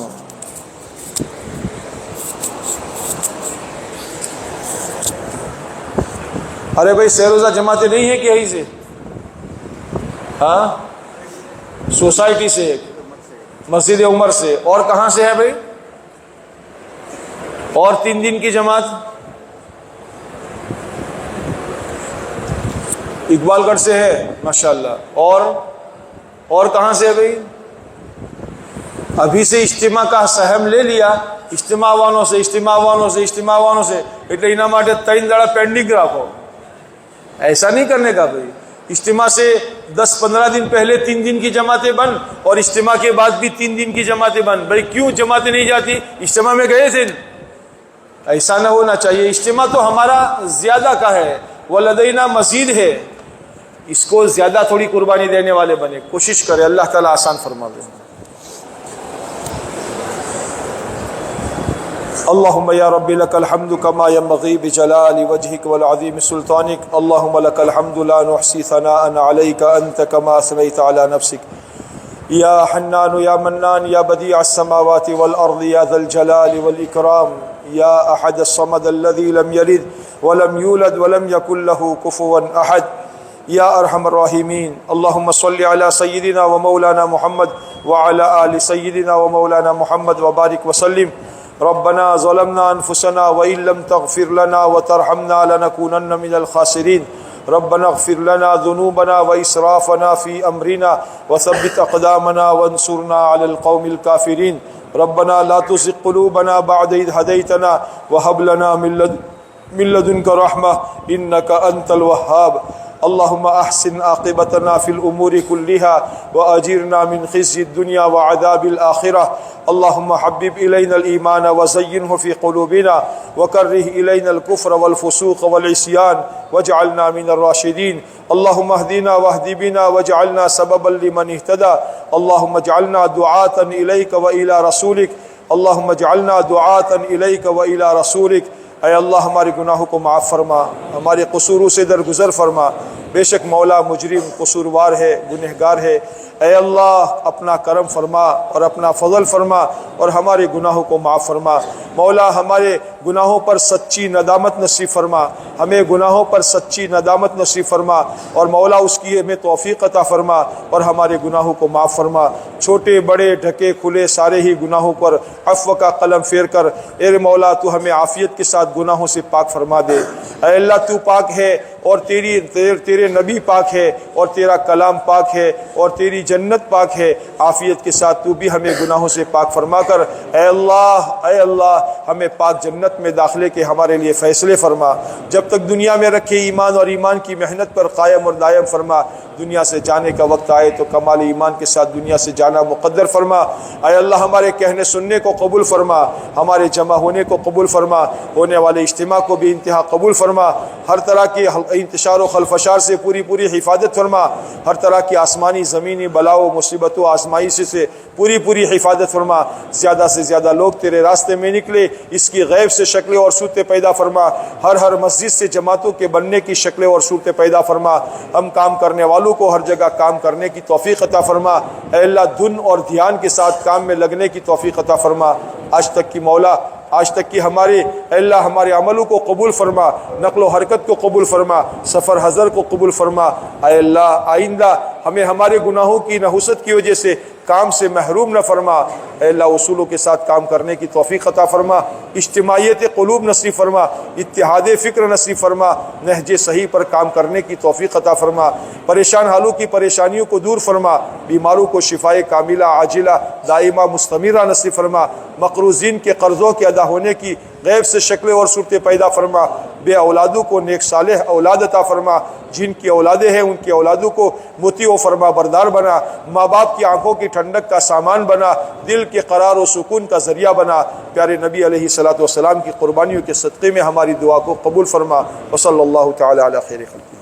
ارے بھائی سیروزہ جماعتیں نہیں ہیں کہ یہیں سے؟ ہاں سوسائٹی سے، مسجد عمر سے، اور کہاں سے ہے بھائی؟ اور 3 دن کی جماعت اقبال گڑھ سے ہے ماشاءاللہ. اور کہاں سے ہے بھائی؟ ابھی سے اجتماع کا سہم لے لیا، اجتماع وانوں سے એટલે એના માટે 3 દાડા પેન્ડિંગ રાખો. ایسا نہیں کرنے کا بھائی. اجتماع سے 10-15 دن پہلے 3 دن کی جماعتیں بند اور اجتماع کے بعد بھی 3 دن کی جماعتیں بند. بھائی کیوں جماعتیں نہیں جاتی؟ اجتماع میں گئے تھے. ایسا نہ ہونا چاہیے. اجتماع تو ہمارا زیادہ کا ہے، ولدینا مزید ہے، اس کو زیادہ تھوڑی قربانی دینے والے بنے. کوشش کرے، اللہ تعالیٰ آسان فرما دے. اللهم يا رب لك الحمد كما ينبغي بجلال وجهك والعظيم سلطانك. اللهم لك الحمد لا نحصي ثناء عليك أنت كما أثنيت على نفسك. يا حنان يا منان يا بديع السماوات والأرض يا ذا الجلال والإكرام يا أحد الصمد الذي لم يلد ولم يولد ولم يكن له كفوا أحد يا أرحم الراحمين. اللهم صل على سيدنا ومولانا محمد وعلى آل سيدنا ومولانا محمد وبارك وسلم. ربنا ظلمنا أنفسنا وإن لم تغفر لنا وترحمنا لنكونن من الخاسرين. ربنا اغفر لنا ذنوبنا وإسرافنا في أمرنا وثبت أقدامنا وانصرنا على القوم الكافرين. ربنا لا تزغ قلوبنا بعد إذ هديتنا وهب لنا من لدنك رحمة إنك أنت الوهاب. اللهم أحسن عاقبتنا في الأمور كلها وأجرنا من خزي الدنيا وعذاب الآخرة. اللهم حبب إلينا الإيمان وزينه في قلوبنا وكره إلينا الكفر والفسوق والعصيان واجعلنا من الراشدين. اللهم اهدنا واهد بنا واجعلنا سببا لمن اهتدى. اللهم اجعلنا دعاة إليك وإلى رسولك. اللهم اجعلنا دعاة إليك وإلى رسولك. اے اللہ ہمارے گناہوں کو معاف فرما، ہمارے قصوروں سے درگزر فرما. بے شک مولا مجرم قصوروار ہے، گنہگار ہے. اے اللہ اپنا کرم فرما اور اپنا فضل فرما اور ہمارے گناہوں کو معاف فرما. مولا ہمارے گناہوں پر سچی ندامت نصیب فرما، ہمیں گناہوں پر سچی ندامت نصیب فرما، اور مولا اس کی ہمیں توفیق عطا فرما اور ہمارے گناہوں کو معاف فرما۔ چھوٹے بڑے ڈھکے کھلے سارے ہی گناہوں پر عفو کا قلم پھیر کر اے مولا تو ہمیں عافیت کے ساتھ گناہوں سے پاک فرما دے۔ اے اللہ تو پاک ہے اور تیرے نبی پاک ہے اور تیرا کلام پاک ہے اور تیری جنت پاک ہے، عافیت کے ساتھ تو بھی ہمیں گناہوں سے پاک فرما کر اے اللہ ہمیں پاک جنت میں داخلے کے ہمارے لیے فیصلے فرما، جب تک دنیا میں رکھے ایمان اور ایمان کی محنت پر قائم اور دائم فرما، دنیا سے جانے کا وقت آئے تو کمال ایمان کے ساتھ دنیا سے جانا مقدر فرما۔ اے اللہ ہمارے کہنے سننے کو قبول فرما، ہمارے جمع ہونے کو قبول فرما، ہونے والے اجتماع کو بھی انتہا قبول فرما، ہر طرح کی انتشار و خلفشار سے پوری حفاظت فرما، ہر طرح کی آسمانی زمینی بلاؤ مصیبتوں آزمائش سے پوری حفاظت فرما، زیادہ سے زیادہ لوگ تیرے راستے میں نکلے، اس کی غیب سے شکلیں اور صورتیں پیدا فرما، ہر مسجد سے جماعتوں کے بننے کی شکلیں اور صورتیں پیدا فرما، ہم کام کرنے والوں کو ہر جگہ کام کرنے کی توفیق عطا فرما، اے اللہ دھن اور دھیان کے ساتھ کام میں لگنے کی توفیق عطا فرما۔ آج تک کی ہمارے اے اللہ ہمارے عملوں کو قبول فرما، نقل و حرکت کو قبول فرما، سفر حضر کو قبول فرما۔ اے اللہ آئندہ ہمیں ہمارے گناہوں کی نحوست کی وجہ سے کام سے محروم نہ فرما، اے اللہ اصولوں کے ساتھ کام کرنے کی توفیق عطا فرما، اجتماعیت قلوب نصیب فرما، اتحاد فکر نصیب فرما، نہج صحیح پر کام کرنے کی توفیق عطا فرما، پریشان حالوں کی پریشانیوں کو دور فرما، بیماروں کو شفائے کاملہ عاجلہ دائمہ مستمرہ نصیب فرما، مقروضین کے قرضوں کے ادا ہونے کی غیب سے شکلیں اور صورتیں پیدا فرما، بے اولادوں کو نیک صالح اولاد عطا فرما، جن کی اولادیں ہیں ان کی اولادوں کو مطیع و فرما بردار بنا، ماں باپ کی آنکھوں کی ٹھنڈک کا سامان بنا، دل کے قرار و سکون کا ذریعہ بنا۔ پیارے نبی علیہ الصلوۃ والسلام کی قربانیوں کے صدقے میں ہماری دعا کو قبول فرما۔ وصلی اللہ تعالی علی خیر خلقہ۔